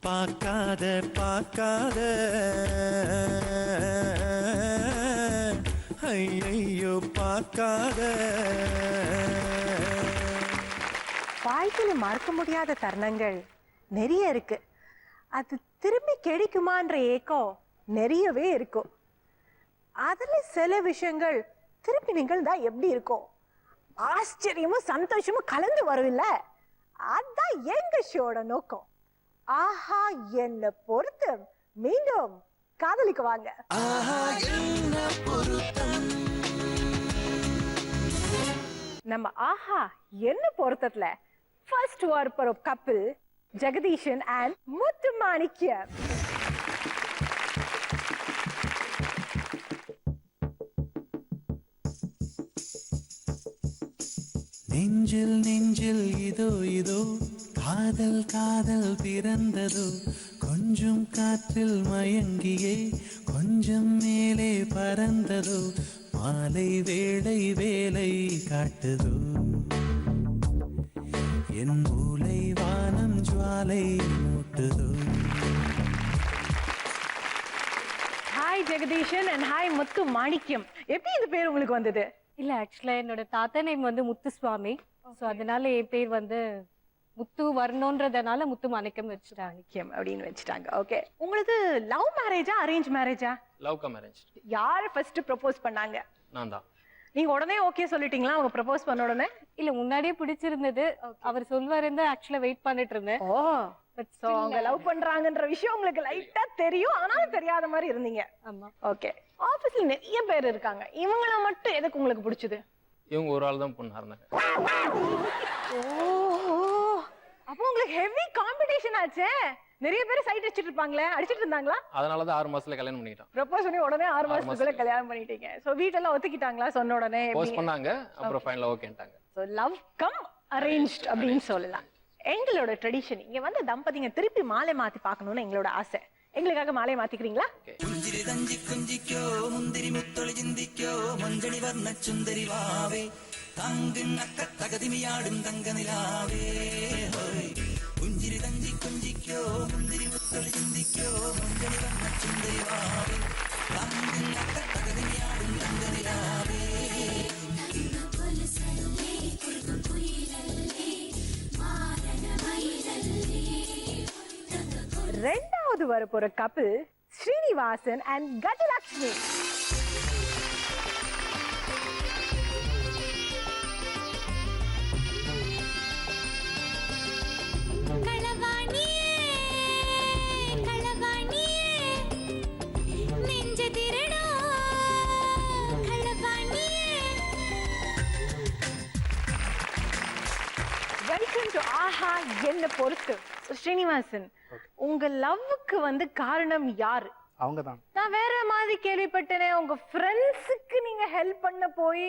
பார்க்காத பார்க்காத ஐயோ பார்க்காத. வாழ்க்கையில மறக்க முடியாத தருணங்கள் நிறைய இருக்கு. அது திரும்பி கிடைக்குமான்ற ஏக்கம் நிறையவே இருக்கும். அதுல சில விஷயங்கள் திருப்பி நிகழ்ந்தா எப்படி இருக்கும், ஆச்சரியமும் சந்தோஷமும் கலந்து வரும்ல. அதான் எங்க ஷோட நோக்கம். ஆஹா என்ன பொருத்தம், மீண்டும் காதலிக்கு வாங்க. நம்ம ஆஹா என்ன பொருத்தத்துல ஃபர்ஸ்ட் வார் கப்பிள் ஜெகதீஷன் அண்ட் முத்து மாணிக்கம். நெஞ்சில் நெஞ்சில் இதோ இதோ காதல் காதல் பிறந்ததோ, கொஞ்சம் காற்றில் மயங்கியே கொஞ்சம் மேலே பறந்ததோ, மாலை வேளை வேலை காட்டுதோ, என் மூளை வானம் ஜுவாலை மூட்டுதோ. ஹாய் ஜெகதீஷன் அண்ட் ஹாய் முத்து மாணிக்கம். எப்படி இந்த பேர் உங்களுக்கு வந்தது? இல்ல ஆக்சுவலா என்னோட தாத்தா நேம் வந்து முத்துசுவாமி. சோ அதனால என் பேர் வந்து முத்து வரணும்ன்றதுனால முத்து மாணிக்கம் வச்சுட்டாங்க. மாணிக்கம் அப்படின்னு வச்சுட்டாங்க. ஓகே, உங்களுக்கு லவ் மேரேஜா அரேஞ்ச் மேரேஜா? Love come arrange. யார் ஃபர்ஸ்ட் ப்ரொபோஸ் பண்ணாங்க? நான் தான். நீங்க உடனே ஓகே சொல்லிட்டீங்களா அவங்க ப்ரொபோஸ் பண்ண உடனே? இல்ல முன்னாடியே பிடிச்சிருந்தது, அவர் சொல்வாருன்னு ஆக்சுவலா வெயிட் பண்ணிட்டு இருந்தேன். ஓ, சோ அவங்க லவ் பண்றாங்கன்ற விஷயம் உங்களுக்கு லைட்டா தெரியும், ஆனாலும் தெரியாத மாதிரி இருந்தீங்க. ஆமா. ஓகே, ஆபீஸ்ல நிறைய பேர் இருக்காங்க, இவங்கள மட்டும் எதுக்கு உங்களுக்கு பிடிச்சது? இவங்க ஒரு ஆள் தான் பொண்ணா இருந்தாங்க. ஓ, அப்போ உங்களுக்கு ஹெவி காம்படிஷன் ஆச்சே. நிறைய பேர் சைட் அடிச்சிட்டு இருப்பாங்களே, அடிச்சிட்டு இருந்தாங்களா? அதனால தான் 6 மாசத்துல கல்யாணம் பண்ணிட்டோம். ப்ரொபோஸ் பண்ணி உடனே 6 மாசத்துக்குள்ள கல்யாணம் பண்ணிட்டீங்க. சோ வீட்டெல்லாம் ஒத்துக்கிட்டாங்களா சொன்ன உடனே? போஸ்ட் பண்ணாங்க, அப்புறம் ஃபைனலா ஓகேன்ட்டாங்க. சோ லவ் கம் அரேஞ்ச்ட் அப்படின்னு சொல்லலாம். எங்களோட ட்ரெடிஷன் இங்க வந்து தம்பதிங்க திருப்பி மாலை மாத்தி பார்க்கணும்னு எங்களோட ஆசை. எங்களுக்காக மாலை மாத்திக்கிறீங்களா? குஞ்சிரி தஞ்சி குஞ்சிக்கோ முந்திரி முத்தொளி சிந்திக்கோ மஞ்சளி வர்ண சுந்தரி வாவே தங்கு நக்க தகதிமியாடும் தங்க நிலாவே. குஞ்சிரி தஞ்சி குஞ்சிக்கோ முந்திரி முத்தொளி சிந்திக்கோ மஞ்சளி வர்ண சுந்தரி வாவே தங்கு நக்க தகதிமியாடும் தங்க நிலாவே. ரெண்டாவது வரப்போற couple Srinivasan and Gajalakshmi. Welcome to ஆஹா என்ன பொறுத்து. ஸ்ரீனிவாசன், உங்க லவ்வுக்கு வந்து காரணம் யாரு? அவங்க தான். நான் வேற மாதிரி கேள்விப்பட்டேனே, உங்க ஃப்ரெண்ட்ஸுக்கு நீங்க ஹெல்ப் பண்ண போய்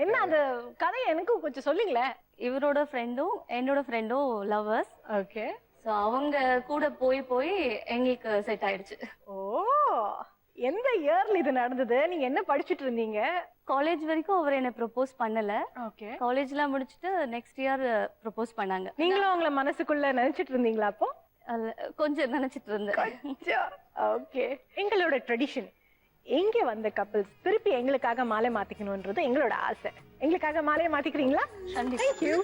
என்ன அந்த கதை எனக்கு கொஞ்சம் சொல்லுங்களேன். இவரோட ஃப்ரெண்டும் என்னோட ஃப்ரெண்டும் லவ்வர்ஸ். ஓகே, சோ அவங்க கூட போய் போய் எங்களுக்கு செட் ஆயிடுச்சு. ஓ, எந்த இயர்ல இது நடந்தது? நீங்க என்ன படிச்சிட்டு இருந்தீங்க? காலேஜ் வரைக்கும் அவர் என்ன ப்ரொபோஸ் பண்ணல. ஓகே, காலேஜ்லாம் முடிச்சுட்டு நெக்ஸ்ட் இயர் ப்ரொபோஸ் பண்ணாங்க. நீங்களும் அவங்கள மனசுக்குள்ள நினைச்சிட்டு இருந்தீங்களா? அப்போ கொஞ்சம் நினைச்சிட்டு இருந்தேன். ஓகே, எங்களோட ட்ரெடிஷன் எங்க வந்த கப்பிள்ஸ் திருப்பி எங்களுக்காக மாலை மாத்திக்கணும்ன்றது எங்களோட ஆசை. எங்களுக்காக மாலையை மாத்திக்கிறீங்களா? Thank you.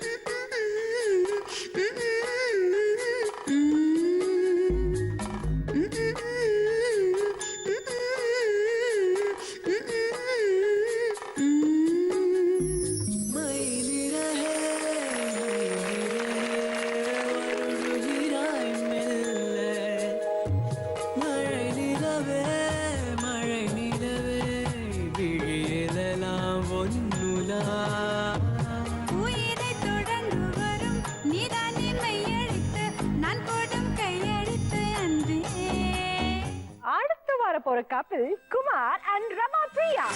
போற கப்பிள் குமார் அண்ட் ரமா பிரியா.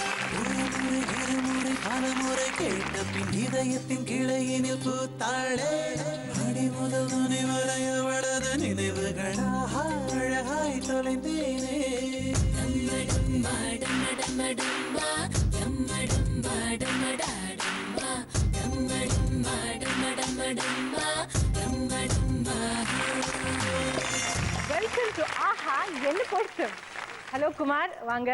பலமுறை கேட்ட பின் இதயத்தின் கிளையினில் பூத்தாளே அடி முதல் துணி வரையவளது நினைவுகளாக அழகாய் தொலைந்தேனே. என்ன பொருத்தம்? ஹலோ குமார் வாங்க.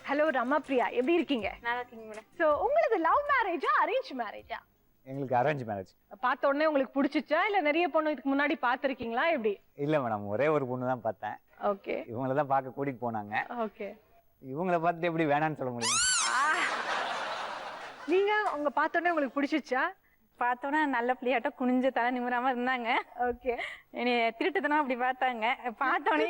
ஹலோ ரமா பிரியா, எப்படி இருக்கீங்க? நல்லா இருக்கீங்க மேடம். சோ உங்களுக்கு லவ் மேரேஜா அரேஞ்ச் மேரேஜா? எங்களுக்கு அரேஞ்ச் மேரேஜ். பார்த்த உடனே உங்களுக்கு பிடிச்சிச்சா இல்ல நிறைய பொண்ணு இதுக்கு முன்னாடி பாத்திருக்கீங்களா எப்படி? இல்ல மேடம், ஒரே ஒரு பொண்ணு தான் பார்த்தேன். ஓகே. இவங்கள தான் பார்க்க கூட்டிட்டு போனாங்க. ஓகே. இவங்கள பார்த்து எப்படி வேணான்னு சொல்ல முடியும்? நீங்க உங்க பார்த்த உடனே உங்களுக்கு பிடிச்சிச்சா? பார்த்தோன்னா நல்ல பிள்ளையாட்ட குனிஞ்ச தலை நிமிராம இருந்தாங்க. ஓகே. என்னைய திருட்டுத்தனம் அப்படி பார்த்தாங்க. பார்த்தோன்னே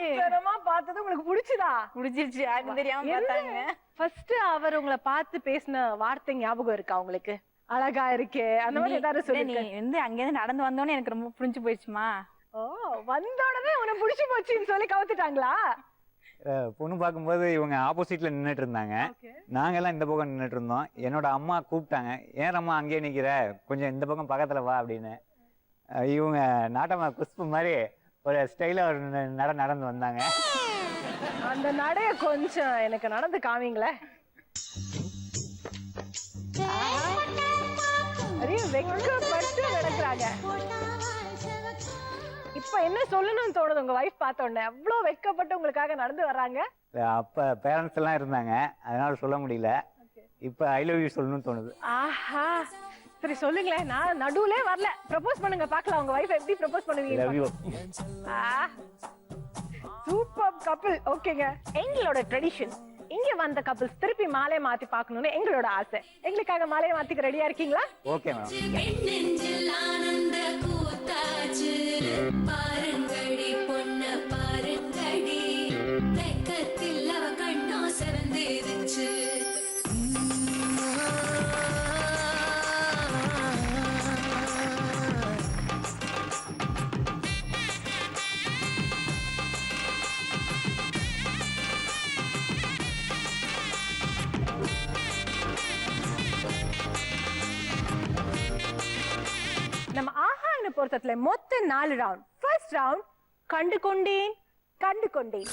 பார்த்தது உங்களுக்கு பிடிச்சதா? முடிஞ்சிருச்சு, யாருக்கும் தெரியாம பார்த்தாங்க. ஃபர்ஸ்ட் அவர் உங்களை பார்த்து பேசின வார்த்தை ஞாபகம் இருக்கா உங்களுக்கு? அழகா இருக்கே அந்த மாதிரி ஏதாவது சொல்லி? நீ வந்து அங்கேருந்து நடந்து வந்தோடனே எனக்கு ரொம்ப புரிஞ்சு போயிடுச்சுமா. ஓ, வந்த உடனே உனக்கு பிடிச்சு போச்சுன்னு சொல்லி கவுத்துட்டாங்களா? பொண்ணு பார்க்கும்போது இவங்க ஆப்போசிட்ல நின்றுட்டு இருந்தாங்க. நாங்க எல்லாம் இந்த பக்கம் நின்றுட்டு இருந்தோம். என்னோட அம்மா கூப்பிட்டாங்க, ஏன் அம்மா அங்கேயே நிக்கிற, கொஞ்சம் இந்த பக்கம் பக்கத்துல வா அப்படின்னு. இவங்க நாட்டமா குஷ்பு மாதிரி ஒரு ஸ்டைலா ஒரு நடந்து வந்தாங்க. அந்த நடைய கொஞ்சம் எனக்கு நடந்து காமிங்களே. வெக்கப்பட்டு நடக்கிறாங்க. இப்ப என்ன சொல்லணும்னு தோணுது உங்க வைஃப் பார்த்த உடனே? அவ்வளவு வெக்கப்பட்டு உங்களுக்காக நடந்து வர்றாங்க. அப்ப பேரண்ட்ஸ் எல்லாம் இருந்தாங்க, அதனால சொல்ல முடியல. இப்ப ஐ லவ் யூ சொல்லணும்னு தோணுது. ஆஹா, சரி சொல்லுங்களேன். நான் நடுவுலே வரல, ப்ரப்போஸ் பண்ணுங்க பார்க்கலாம் உங்க வைஃப் எப்படி ப்ரப்போஸ் பண்ணுவீங்க. Love you. Super couple. ஓகேங்க, எங்களோட ட்ரெடிஷன் இங்க வந்த கப்பிள்ஸ் திருப்பி மாலை மாத்தி பார்க்கணும்னு எங்களோட ஆசை. எங்களுக்காக மாலையை மாத்திக்க ரெடியா இருக்கீங்களா? Okay ma'am. பாருங்கடி பொண்ண பாருங்கடி, வெக்கத்தில் அவ கண்ணோ சிறந்திருச்சு. நம்ம ஆஹான்னு பொறுத்தத்துல மொத்த 4 ரவுண்ட். ஃபர்ஸ்ட் ரவுண்ட் கண்டு கொண்டேன் கண்டு கொண்டேன்.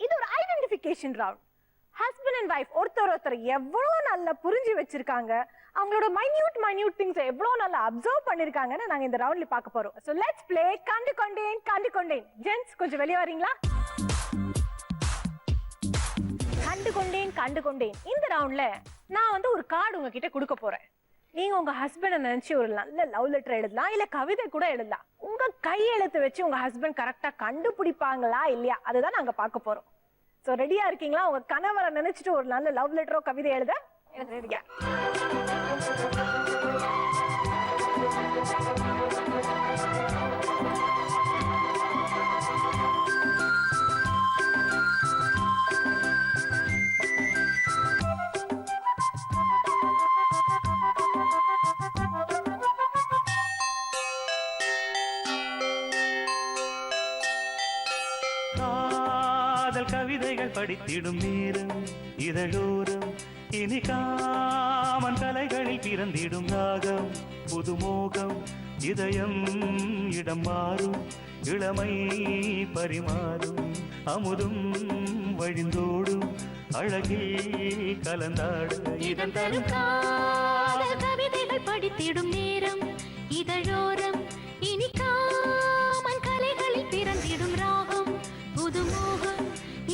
இது ஒரு identification round. Husband and wife ஒருத்தர் எவ்வளவு நல்லா புரிஞ்சு வச்சிருக்காங்க, அவங்களோட மைன்யூட் திங்ஸ் எவ்வளவு நல்லா அப்சர்வ் பண்ணிருக்காங்கன்னு நாங்க இந்த ரவுண்ட்ல பார்க்க போறோம். சோ லெட்ஸ் ப்ளே கண்டு கொண்டேன் கண்டு கொண்டேன். ஜென்ஸ் கொஞ்சம் வெளிய வரீங்களா? கண்டு கொண்டேன் கண்டு கொண்டேன். இந்த ரவுண்ட்ல நான் வந்து ஒரு கார்டு உங்ககிட்ட கொடுக்க போறேன். நீங்க உங்க ஹஸ்பண்ட நினைச்சு ஒரு நல்ல லவ் லெட்டர் எழுதலாம், இல்ல கவிதை கூட எழுதலாம். உங்க கையெழுத்து வச்சு உங்க ஹஸ்பண்ட் கரெக்டா கண்டுபிடிப்பாங்களா இல்லையா அதுதான் நாங்க பார்க்க போறோம். சோ ரெடியா இருக்கீங்களா? உங்க கணவரை நினைச்சிட்டு ஒரு நல்ல லவ் லெட்டரோ கவிதை எழுத ரெடியா? கவிதைகள் படித்திடும் நேரம் இதழோரம், இனி காமன் கலைகளில் பிறந்திடும் ராகம், புதுமோகம் இதயம் இடம் மாறும், இளமை பரிமாறும், அமுதும் வழிந்தோடும், அழகில் கலந்தாடு இதன் தரும் கவிதைகள் படித்திடும் நேரம் இதழோரம், இனி காமன் கலைகளில் பிறந்திடும் ராகம், புதுமோகம்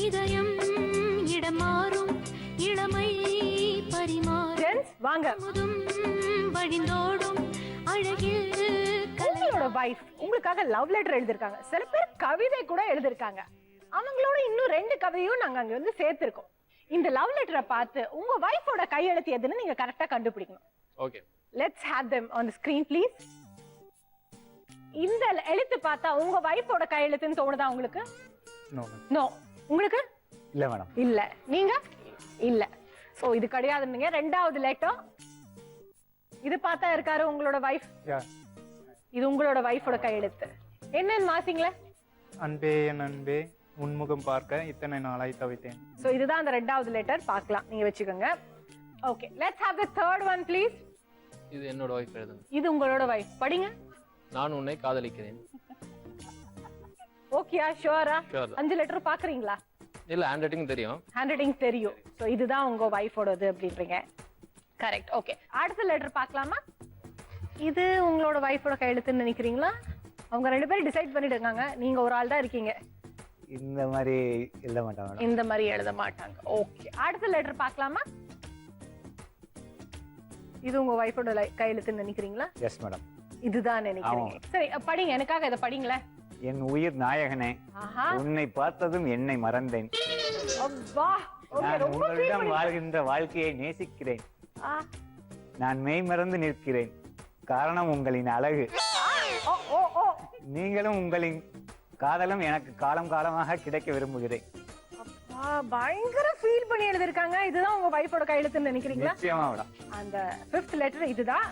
இதயம் இடம் மாறும், இளமை பரிமாறும், வாங்க வழிந்தோடும், அழகில் உங்களோட வைஃப் உங்களுக்காக லவ் லெட்டர் எழுதிருக்காங்க. சில பேர் கவிதை கூட எழுதிருக்காங்க. அவங்களோட இன்னும் 2 கவிதையும் நாங்க அங்க வந்து சேர்த்திருக்கோம். இந்த லவ் லெட்டரை பார்த்து உங்க வைஃபோட கையெழுத்து எதுன்னு நீங்க கரெக்டா கண்டுபிடிக்கணும். Okay. Let's have them on the screen please. இந்த எழுத்து பார்த்தா உங்க வைஃபோட கையெழுத்துன்னு தோணுதா உங்களுக்கு? நோ. உங்களுக்கு? இல்ல மேடம். இல்ல. நீங்க? இல்ல. சோ இது கிடையாதுன்னீங்க. 2வது லெட்டர் இது பார்த்தா இருக்காரு உங்களோட வைஃப். இது உங்களோட வைஃபோட கையெழுத்து. என்னன்னு மாசிங்களே? அன்பே என் அன்பே உன்முகம் பார்க்க இத்தனை நாளாய் தவித்தேன். சோ இதுதான் அந்த 2வது லெட்டர். பார்க்கலாம், நீங்க வெச்சுக்கோங்க. Okay, let's have the third one please. இது என்னோட வைஃப் எழுதுங்க. இது உங்களோட வைஃப். படிங்க. நான் உன்னை காதலிக்கிறேன். ஓகேயா? ஷூரா? 5 லெட்டர் பாக்குறீங்களா? இல்ல, ஹேண்ட் ரைட்டிங் தெரியும். ஹேண்ட் ரைட்டிங் தெரியும். சோ இதுதான் உங்க வைஃபோடது அப்படின்றீங்க. கரெக்ட். ஓகே, அடுத்த லெட்டர் பார்க்கலாமா? இது உங்களோட வைஃபோட கையெழுத்துன்னு நினைக்கிறீங்களா? அவங்க 2 பேரும் டிசைட் பண்ணிட்டு இருக்காங்க, நீங்க ஒரு ஆள் தான் இருக்கீங்க. இந்த மாதிரி எழுத மாட்டாங்க மேடம். இந்த மாதிரி எழுத மாட்டாங்க. ஓகே, அடுத்த லெட்டர் பார்க்கலாமா? இது உங்க வைஃபோட கையெழுத்துன்னு நினைக்கிறீங்களா? Yes madam. இதுதான் நினைக்கிறீங்க. சரி, படிங்க, எனக்காக இதை படிங்களேன். என் உயிர் நாயகனே, ஆஹா, உன்னை பார்த்ததும் என்னை மறந்தேன். அப்பா, ஓகே, நான் ரொம்ப feel உங்களிடம் பண்ணி- வாழ்கின்ற வாழ்க்கையை நேசிக்கிறேன். ஆ, நான் மெய் மறந்து நிற்கிறேன். காரணம் உங்களின் அழகு. ஓ ஓ ஓ, நீங்களும் உங்களின் காதலும் எனக்கு காலம் காலமாக கிடைக்க விரும்புகிறேன். அப்பா, பயங்கர ஃபீல் பண்ணி எழுதிருக்காங்க. இதுதான் உங்க வைஃபோட கையெழுத்துன்னு நினைக்கிறீங்களா? நிச்சயமா மேடம். அந்த 5th லெட்டர் இதுதான்.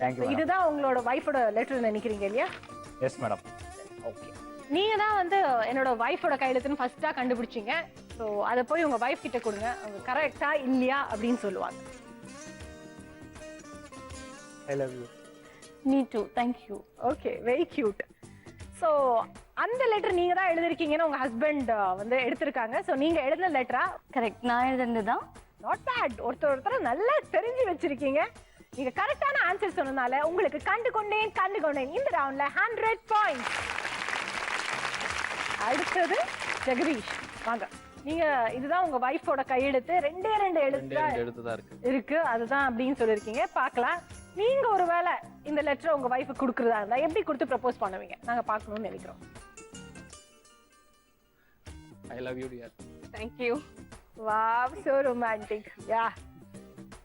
Thank you madam. இதுதான் உங்களோட வைஃபோட லெட்டர் நினைக்கிறீங்க இல்லையா? Yes madam. ஓகே, நீங்க தான் வந்து என்னோட வைஃபோட கையெழுத்துன்னு ஃபர்ஸ்டா கண்டுபிடிச்சீங்க. ஸோ அதை போய் உங்க வைஃப் கிட்ட கொடுங்க, அவங்க கரெக்டா இல்லையா அப்படின்னு சொல்லுவாங்க. I love you. Me too, thank you. Okay, very cute. So அந்த லெட்டர் நீங்க தான் எழுதிருக்கீங்கன்னு உங்க ஹஸ்பண்ட் வந்து எடுத்திருக்காங்க. ஸோ நீங்க எழுதின லெட்டரா? கரெக்ட், நான் எழுதுனதுதான். Not bad. ஒருத்தர் நல்லா தெரிஞ்சு வச்சிருக்கீங்க. நீங்க கரெக்டான ஆன்சர் சொன்னதால உங்களுக்கு கண்டு கொண்டேன் இந்த ரவுண்ட்ல 100 பாயிண்ட்ஸ். அடுத்தது ஜெகதீஷ், வாங்க. நீங்க இதுதான் உங்க வைஃபோட கையெழுத்து. 2 எழுத்து எழுத்துதான் இருக்கு. இருக்கு, அதுதான் அப்படின்னு சொல்லிருக்கீங்க. பார்க்கலாம், நீங்க ஒருவேளை இந்த லெட்டரை உங்க வைஃபுக்கு கொடுக்கறதா இருந்தா எப்படி கொடுத்து ப்ரப்போஸ் பண்ணுவீங்க? நாங்க பார்க்கணும்னு நினைக்கிறோம். ஐ love you dear. Thank you. Wow, so romantic. Yeah,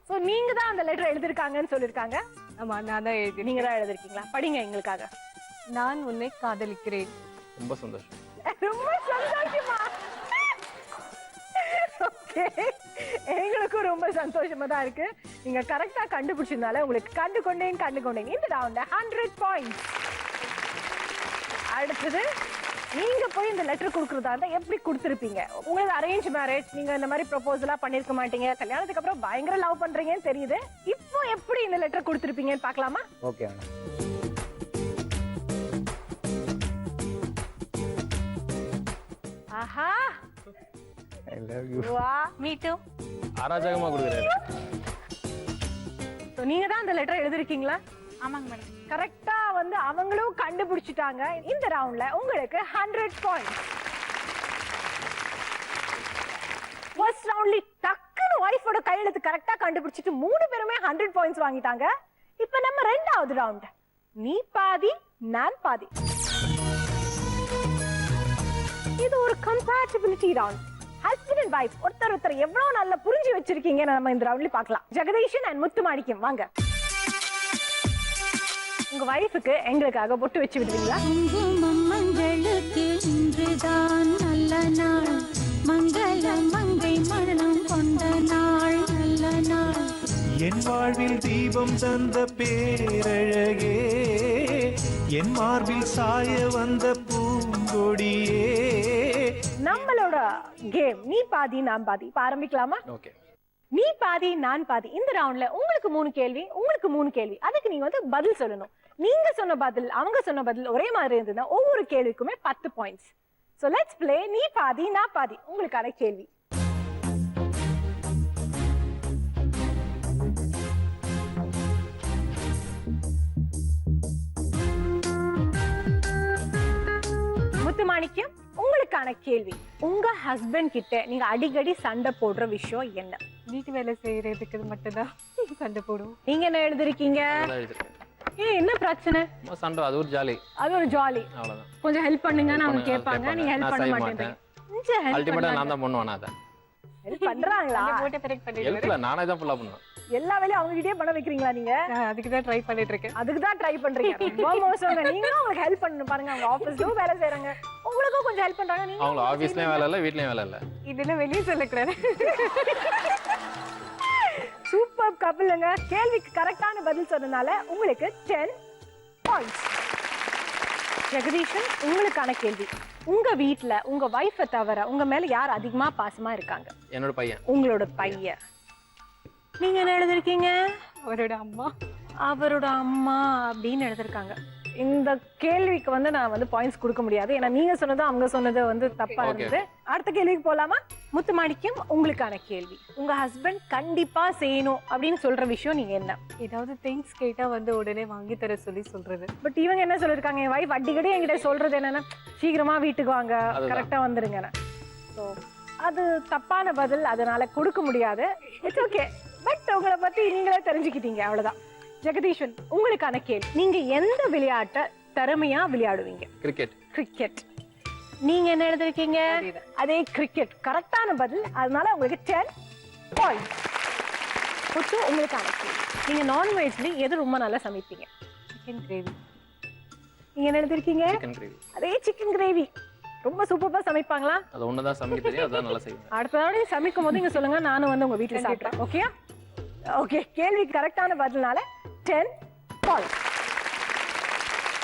so நீங்க தான் அந்த லெட்டர் எழுதிருக்காங்கன்னு சொல்லிருக்காங்க. ஆமா, நான் தான் எழுதி. நீங்க தான் எழுதிருக்கீங்களா? படிங்க எங்களுக்காக. நான் உன்னை காதலிக்கிறேன். ரொம்ப சந்தோஷம். ரொம்ப சந்தோஷமா? ஓகே, எங்களுக்கும் ரொம்ப சந்தோஷமா தான் இருக்கு. நீங்க கரெக்டா கண்டுபிடிச்சதுனால உங்களுக்கு கண்டு கொண்டேன் இந்த ரவுண்ட்ல 100 பாயிண்ட்ஸ். அடுத்தது, நீங்க போய் இந்த லெட்டர் கொடுக்கறதா இருந்தா எப்படி கொடுத்திருப்பீங்க? உங்களுக்கு அரேஞ்ச் மேரேஜ், நீங்க இந்த மாதிரி ப்ரொபோசலா பண்ணிருக்க மாட்டீங்க. கல்யாணத்துக்கு அப்புறம் பயங்கர லவ் பண்றீங்கன்னு தெரியுது. இப்போ எப்படி இந்த லெட்டர் கொடுத்திருப்பீங்கன்னு பார்க்கலாமா? Okay madam. ஆஹா, ஐ லவ் யூ. வா, மீ டூ. அராஜகமா கொடுக்குறாரு. சோ நீங்க தான் அந்த லெட்டர் எழுதிருக்கீங்களா? ஆமாங்க மேடம். கரெக்டா வந்து அவங்களும் கண்டுபிடிச்சிட்டாங்க. இந்த ரவுண்ட்ல உங்களுக்கு 100 பாயிண்ட்ஸ். ஃபர்ஸ்ட் ரவுண்ட்ல டக்குனு வைஃபோட கையெழுத்து கரெக்டா கண்டுபிடிச்சிட்டு 3 பேருமே 100 பாயிண்ட்ஸ் வாங்கிட்டாங்க. இப்போ நம்ம ரெண்டாவது ரவுண்ட், நீ பாதி நான் பாதி. இது ஒரு compatibility round. Husband and wife ஒருத்தர் எவ்வளவு நல்லா புரிஞ்சு வச்சிருக்கீங்க நம்ம இந்த ரவுண்ட்ல பார்க்கலாம். ஜெகதீஷன் அண்ட் முத்துமாணிக்கம், வாங்க. உங்க வைஃபுக்கு எங்களுக்காக பொட்டு வச்சு விடுவீங்களா? குங்குமம் மஞ்சளுக்கு இன்றுதான் நல்ல நாள், மங்கள மங்கை மனம் கொண்ட நாள், நல்ல நாள். என் வாழ்வில் தீபம் தந்த பேரழகே, என் மார்பில் சாய வந்த பூங்கொடியே. நம்மளோட கேம் நீ பாதி நான் பாதி. இப்ப ஆரம்பிக்கலாமா? ஓகே. நீ பாதி நான் பாதி. இந்த ரவுண்ட்ல உங்களுக்கு 3 கேள்வி, உங்களுக்கு 3 கேள்வி. அதுக்கு நீங்க வந்து பதில் சொல்லணும். நீங்க சொன்ன பதில் அவங்க சொன்ன பதில் ஒரே மாதிரி இருந்ததுன்னா ஒவ்வொரு கேள்விக்குமே 10 பாயிண்ட்ஸ். சோ லெட்ஸ் ப்ளே நீ பாதி நான் பாதி. உங்களுக்கான கேள்வி, முத்துமாணிக்கம், உங்களுக்கான கேள்வி. உங்க ஹஸ்பண்ட் கிட்ட நீங்க அடிக்கடி சண்டை போடுற விஷயம் என்ன? வீட்டு வேலை செய்யறதுக்கு மட்டும்தான் சண்டை போடுவோம். நீங்க என்ன எழுதிருக்கீங்க? அதான் எழுதிருக்கேன். ஏன், என்ன பிரச்சனை? சும்மா சண்டை, அது ஒரு ஜாலி. அது ஒரு ஜாலி. அவ்வளவுதான். கொஞ்சம் ஹெல்ப் பண்ணுங்கன்னு அவங்க பண்ணுங்க, கேட்பாங்க, கேட்பாங்க. நீங்க ஹெல்ப் நான் பண்ண செய்ய மாட்டேன்றீங்க. மாட்டேன். கொஞ்சம் ஹெல்ப் அல்டிமேட்டா நான் தான் பண்ணுவேன். அதை ஹெல்ப் பண்றாங்களா? போட்ட பிறகு பண்ணிடுவேன். ஹெல்ப்ல நானே தான் ஃபுல்லா பண்ணுவேன். எல்லா வேலையும் அவங்க கிட்டே பண்ண வைக்கிறீங்களா நீங்க? நான் அதுக்கு தான் ட்ரை பண்ணிட்டு இருக்கேன். அதுக்கு தான் ட்ரை பண்றீங்க. ரொம்ப மோசங்க. நீங்களும் அவங்களுக்கு ஹெல்ப் பண்ணணும் பாருங்க. அவங்க ஆபீஸ்லயும் வேலை செய்றாங்க, உங்களுக்கும் கொஞ்சம் ஹெல்ப் பண்றாங்க. நீங்க அவங்க ஆபீஸ்லயும் வேலை இல்ல, வீட்லயும் வேலை இல்ல. இதெல்லாம் வெளியே சொல்லக்கூடாது. சூப்பர் கப்பிள்ங்க. கேள்விக்கு கரெக்டான பதில் சொன்னனால உங்களுக்கு 10 பாயிண்ட்ஸ். ஜெகதீஷன், உங்களுக்கான கேள்வி. உங்க வீட்ல உங்க வைஃபை தவிர உங்க மேல யார் அதிகமா பாசமா இருக்காங்க? என்னோட பையன். உங்களோட பையன். நீங்க என்ன எழுதிருக்கீங்க? அவரோட அம்மா. அவரோட அம்மா அப்படின்னு எழுதிருக்காங்க. இந்த கேள்விக்கு வந்து நான் வந்து பாயிண்ட்ஸ் கொடுக்க முடியாது. ஏன்னா நீங்க சொன்னது அவங்க சொன்னது வந்து தப்பா Okay. இருந்தது. அடுத்த கேள்விக்கு போலாமா? முத்துமாணிக்கம், உங்களுக்கான கேள்வி. உங்க ஹஸ்பண்ட் கண்டிப்பா செய்யணும் அப்படின்னு சொல்ற விஷயம் நீங்க என்ன? ஏதாவது திங்ஸ் கேட்டா வந்து உடனே வாங்கி தர சொல்லி சொல்றது. பட் இவங்க என்ன சொல்லிருக்காங்க, என் வைஃப் அடிக்கடி என்கிட்ட சொல்றது என்னன்னா, சீக்கிரமா வீட்டுக்கு வாங்க, கரெக்டா வந்துருங்க. ஸோ அது தப்பான பதில், அதனால கொடுக்க முடியாது. It's okay. பட் உங்களை பத்தி நீங்களே தெரிஞ்சுக்கிட்டீங்க, அவ்வளவுதான். ஜெகதீஷன், உங்களுக்கான கேள்வி. நீங்க எந்த விளையாட்டை திறமையா விளையாடுவீங்க? கிரிக்கெட். கிரிக்கெட். நீங்க என்ன எழுதிருக்கீங்க? அதே கிரிக்கெட். கரெக்டான பதில், அதனால உங்களுக்கு 10 பாயிண்ட்ஸ். முத்து, உங்களுக்கான கேள்வி. நீங்க நான்வெஜ்ல எது ரொம்ப நல்லா சமைப்பீங்க? Chicken gravy. நீங்க என்ன எழுதிருக்கீங்க? Chicken gravy. அதே சிக்கன் கிரேவி. ரொம்ப சூப்பரா சமைப்பாங்களா? அது ஒண்ணுதான் சமைக்க தெரியும், அதான் நல்லா செய்வேன். அடுத்த தடவை சமைக்கும் போது இங்க சொல்லுங்க, நானும் வந்து உங்க வீட்டுல சாப்பிட்றேன். Okay okay. கேள்வி கரெக்டான பதில்னால 10 பாயிண்ட்ஸ்.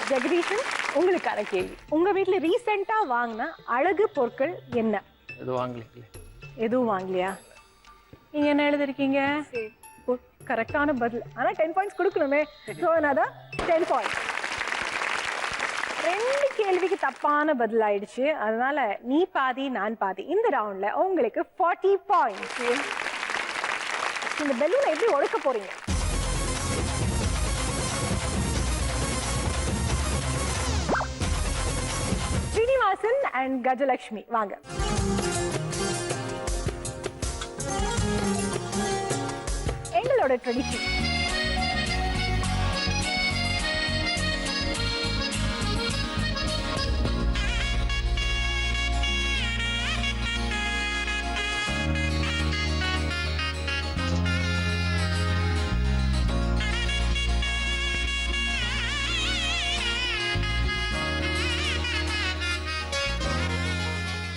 ஜெகதீஷன், உங்களுக்கான கேள்வி. உங்க வீட்டுல ரீசெண்டா வாங்கின அழகு பொருட்கள் என்ன? எதுவும் வாங்கல. எதுவும் வாங்கலையா? நீங்க என்ன எழுதிருக்கீங்க? கரெக்டான பதில், ஆனா 10 பாயிண்ட்ஸ் கொடுக்கணுமே. ஸோ அதான் 10 பாயிண்ட்ஸ். 2 கேள்விக்கு தப்பான பதில் ஆயிடுச்சு, அதனால நீ பாதி நான் பாதி. இந்த ரவுண்ட்ல உங்களுக்கு 40 பாயிண்ட்ஸ். இந்த பெலூனை எப்படி உடைக்க போறீங்க? ஸ்ரீனிவாசன் அண்ட் கஜலட்சுமி, வாங்க. எங்களோட ட்ரெடிஷன்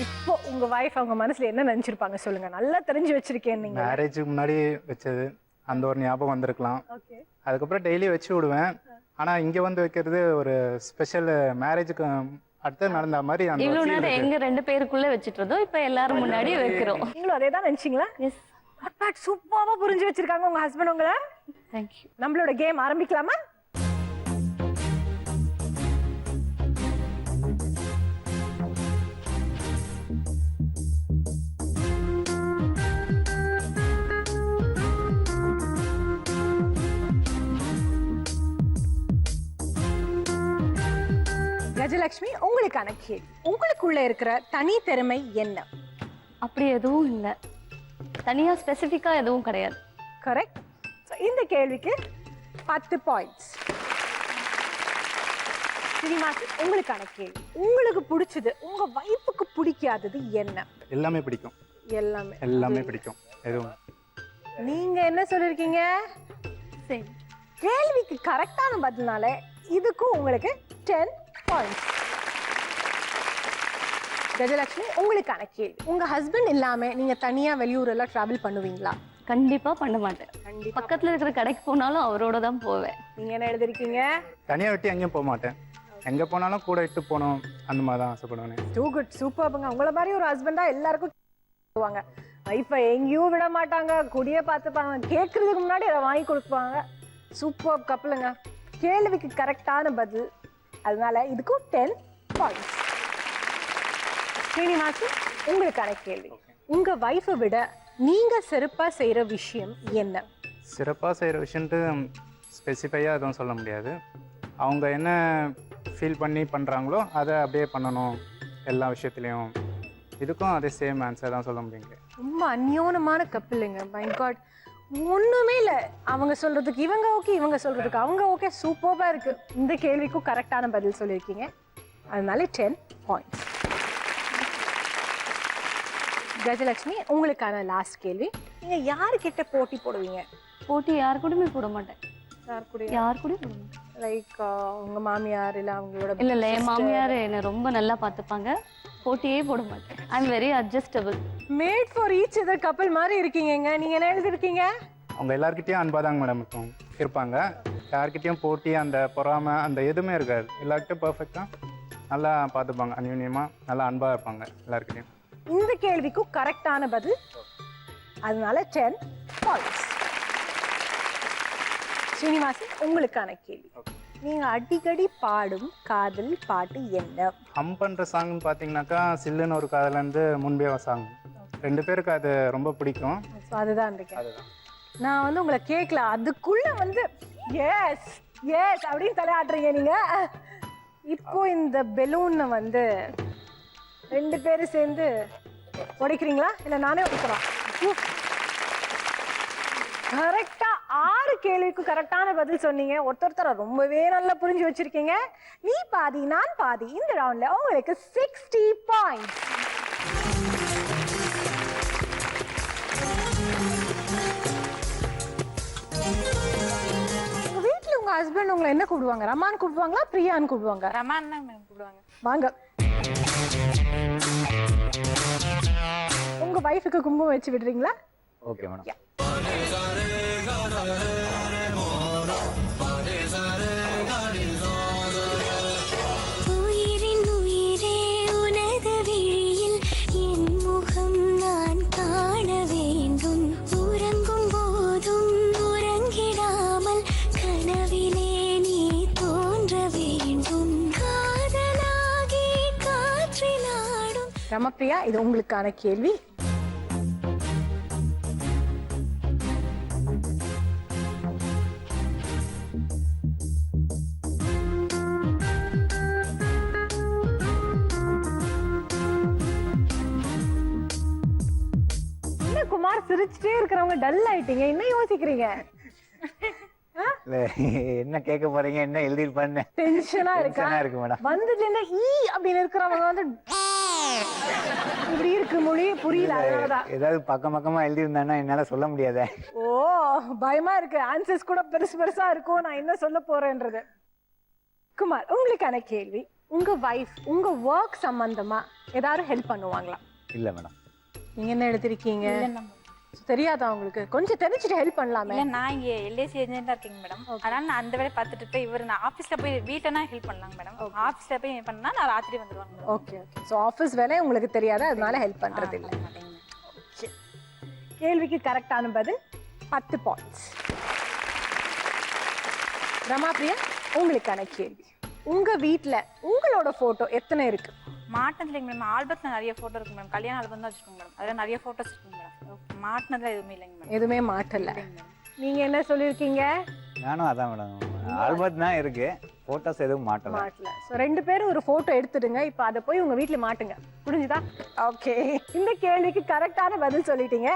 இப்போ உங்க வைஃப் அவங்க மனசுல என்ன நினைச்சிருப்பாங்க சொல்லுங்க. நல்லா தெரிஞ்சு வச்சிருக்கேன். நீங்க மேரேஜுக்கு முன்னாடி வச்சது அந்த ஒரு ஞாபகம் வந்திருக்கலாம். ஓகே. அதுக்கப்புறம் டெய்லி வச்சு விடுவேன். ஆனா இங்க வந்து வைக்கிறது ஒரு ஸ்பெஷல், மேரேஜுக்கு அடுத்து நடந்த மாதிரி அந்த இவ்வளவு feel நேரம் இருக்கு. எங்க 2 பேருக்குள்ள வச்சிட்டு இருந்தோம், இப்ப எல்லாரும் முன்னாடி வைக்கிறோம். நீங்களும் அதே தான் நினைச்சீங்களா? எஸ். பட் சூப்பரா புரிஞ்சு வச்சிருக்காங்க உங்க ஹஸ்பண்ட் உங்களை. தேங்க்யூ. நம்மளோட கேம் ஆரம்பிக்கலாமா? கஜலட்சுமி, உங்களுக்கான கேள்வி. உங்களுக்குள்ள இருக்கிற தனி திறமை என்ன? அப்படி எதுவும் இல்ல, தனியா ஸ்பெசிபிக்கா எதுவும் கிடையாது. கரெக்ட். இந்த கேள்விக்கு 10 பாயிண்ட்ஸ். ஸ்ரீனிவாசன், உங்களுக்கான கேள்வி. உங்களுக்கு பிடிச்சது, உங்க வைஃபுக்கு பிடிக்காதது என்ன? எல்லாமே பிடிக்கும். எல்லாமே பிடிக்கும். எதுவும் நீங்க என்ன சொல்லிருக்கீங்க? சரி. கேள்விக்கு கரெக்டான பதில்னால இதுக்கும் உங்களுக்கு 10 பாயிண்ட்ஸ். கஜலட்சுமி, உங்களுக்கான கேள்வி. உங்க ஹஸ்பண்ட் இல்லாம நீங்க தனியா வெளியூர் எல்லாம் டிராவல் பண்ணுவீங்களா? கண்டிப்பா பண்ண மாட்டேன். கண்டிப்பா. பக்கத்துல இருக்கிற கடைக்கு போனாலும் அவரோட தான் போவேன். நீங்க என்ன எழுதிருக்கீங்க? தனியா விட்டு எங்கேயும் போக மாட்டேன். எங்க போனாலும் கூட இட்டு போகணும், அந்த மாதிரி தான் ஆசைப்படுவேன். டூ குட், சூப்பர்ங்க. உங்களை மாதிரி ஒரு ஹஸ்பண்டா எல்லாருக்கும் போவாங்க. வைஃபை எங்கேயும் விட மாட்டாங்க, குடியே பார்த்துப்பாங்க, கேட்கறதுக்கு முன்னாடி அதை வாங்கி கொடுப்பாங்க. சூப்பர் கப்பலுங்க. கேள்விக்கு கரெக்டான பதில், அதனால இதுக்கும் 10 பாயிண்ட்ஸ். ஸ்ரீனிவாசன், உங்களுக்கான கேள்வி. உங்க வைஃபை விட நீங்க சிறப்பா செய்யற விஷயம் என்ன? சிறப்பாக செய்கிற விஷயன்ட்டு ஸ்பெசிஃபையாக எதுவும் சொல்ல முடியாது. அவங்க என்ன ஃபீல் பண்ணி பண்ணுறாங்களோ அதை அப்படியே பண்ணணும் எல்லா விஷயத்துலையும். இதுக்கும் அதே சேம் ஆன்சர் தான் சொல்ல முடியுங்க. ரொம்ப அந்யோனமான கப்பலுங்க. மை காட், ஒண்ணுமே இல்லை. அவங்க சொல்றதுக்கு இவங்க ஓகே, இவங்க சொல்றதுக்கு அவங்க ஓகே. சூப்பர்பா இருக்கு. இந்த கேள்விக்கும் கரெக்டான பதில் சொல்லியிருக்கீங்க, அதனால 10 பாயிண்ட்ஸ். கஜலட்சுமி, உங்களுக்கான லாஸ்ட் கேள்வி. நீங்க யாருக்கிட்ட போட்டி போடுவீங்க? போட்டி யார் கூடயுமே போட மாட்டேன். யார் கூட? லைக் உங்க மாமியார் இல்ல அவங்களோட? இல்ல என் மாமியார் என்ன ரொம்ப நல்லா பார்த்துப்பாங்க. போட்டியே போட மாட்டேன். I am very adjustable. Made for each other கப்பல் மாதிரி இருக்கீங்க. நீங்க என்ன எழுதிருக்கீங்க? அவங்க எல்லாருக்கிட்டையும் அன்பாக தாங்க மேடம் இருப்பாங்க. யார்கிட்டையும் போட்டி, அந்த பொறாமை, அந்த எதுவுமே இருக்காது. எல்லாருக்கிட்டையும் பர்ஃபெக்டாக நல்லா பார்த்துப்பாங்க. அந்யூன்யமாக நல்லா அன்பாக இருப்பாங்க எல்லாருக்கிட்டையும். இந்த கேள்விக்கும் கரெக்டான பதில், அதனால 10 பாயிண்ட்ஸ். ஸ்ரீனிவாசன், உங்களுக்கான கேள்வி. நீங்க அடிக்கடி பாடும் காதல் பாட்டு என்ன? ஹம் பண்ணுற சாங்னு பார்த்தீங்கன்னாக்கா சில்லுன்னு ஒரு காதலேருந்து முன்பே சாங். 2 பேருக்கு அது ரொம்ப பிடிக்கும். ஸோ அதுதான் இருக்கேன். அதுதான். நான் வந்து உங்களை கேட்கல, அதுக்குள்ள வந்து எஸ் எஸ் அப்படின்னு தலையாடுறீங்க நீங்க. இப்போ இந்த பெலூனை வந்து 2 பேரும் சேர்ந்து உடைக்கிறீங்களா இல்லை நானே உடைக்கிறோம்? கரெக்டா 6 கேள்விக்கு கரெக்டான பதில் சொன்னீங்க. ஒருத்தர ரொம்பவே நல்லா புரிஞ்சு வச்சிருக்கீங்க. நீ பாதி நான் பாதி. இந்த ரவுண்ட்ல உங்களுக்கு 60 பாயிண்ட்ஸ். உங்க வீட்டுல உங்க ஹஸ்பண்ட் உங்களை என்ன கூப்பிடுவாங்க? ரமான்னு கூப்பிடுவாங்களா பிரியான்னு கூப்பிடுவாங்க? ரமான் தான் மேம் கூப்பிடுவாங்க. வாங்க. உங்க வைஃபுக்கு குங்குமம் வச்சு விடுறீங்களா? Okay madam. உயிரின் உயிரே உனது விழியில் என் முகம் நான் காண வேண்டும். உறங்கும் போதும் உறங்கிடாமல் கனவிலே நீ தோன்ற வேண்டும். காதலாகி காற்றினாடும். ரமப்பிரியா, இது உங்களுக்கான கேள்வி. குமார் சிரிச்சுட்டே இருக்கிறவங்க டல் ஆயிட்டீங்க, என்ன யோசிக்கிறீங்க? என்ன கேட்க போறீங்க, என்ன எழுதிருப்பான்னு டென்ஷனா இருக்கா? இருக்கு மேடம். வந்ததுல இருந்து ஈ அப்படின்னு இருக்கிறவங்க வந்து இப்படி இருக்கு, மொழி புரியல. அதனாலதான் ஏதாவது பக்கமா எழுதிருந்தானா என்னால சொல்ல முடியாத. ஓ பயமா இருக்கு, ஆன்சர்ஸ் கூட பெருசா இருக்கும், நான் என்ன சொல்ல போறேன்றது. குமார், உங்களுக்கான கேள்வி. உங்க வைஃப் உங்க ஒர்க் சம்பந்தமா ஏதாவது ஹெல்ப் பண்ணுவாங்களா? இல்ல மேடம். நீங்க என்ன எடுத்திருக்கீங்க? தெரியாதா உங்களுக்கு? கொஞ்சம் தெரிஞ்சுட்டு ஹெல்ப் பண்ணலாமே. இல்ல நான் இங்க எல்ஐசி ஏஜென்ட்டா இருக்கேங்க மேடம். அதனால நான் அந்த வேலையை பார்த்துட்டு போய் இவர் நான் ஆபீஸ்ல போய் வீட்டனா ஹெல்ப் பண்ணலாங்க மேடம். ஆபீஸ்ல போய் பண்ணா நான் ராத்திரி வந்துருவாங்க. Okay okay. சோ ஆபீஸ் வேலை உங்களுக்கு தெரியாது, அதனால ஹெல்ப் பண்றது இல்ல. கேள்விக்கு கரெக்டான பதில் 10 பாயிண்ட்ஸ். ரமாபிரியா, உங்களுக்கான கேள்வி. உங்க வீட்ல உங்களோட போட்டோ எத்தனை இருக்கு? மாட்டினதுல மேடம் ஆல்பத்துல நிறைய போட்டோ இருக்கு மேடம். கல்யாண ஆல்பம் தான் வச்சிருக்கோங்க மேடம். அதுல நிறைய போட்டோஸ் இருக்கு மேடம். மாட்டினதுல எதுவுமே இல்லைங்க மேடம். எதுவுமே மாட்டல. நீங்க என்ன சொல்லிருக்கீங்க? நானும் அதான் மேடம். ஆல்பம் தான் இருக்கு, போட்டோஸ் எதுவும் மாட்டல. சோ 2 பேரும் ஒரு போட்டோ எடுத்துடுங்க. இப்போ அதை போய் உங்க வீட்ல மாட்டுங்க, புரிஞ்சுதா? ஓகே. இந்த கேள்விக்கு கரெக்டான பதில் சொல்லிட்டீங்க.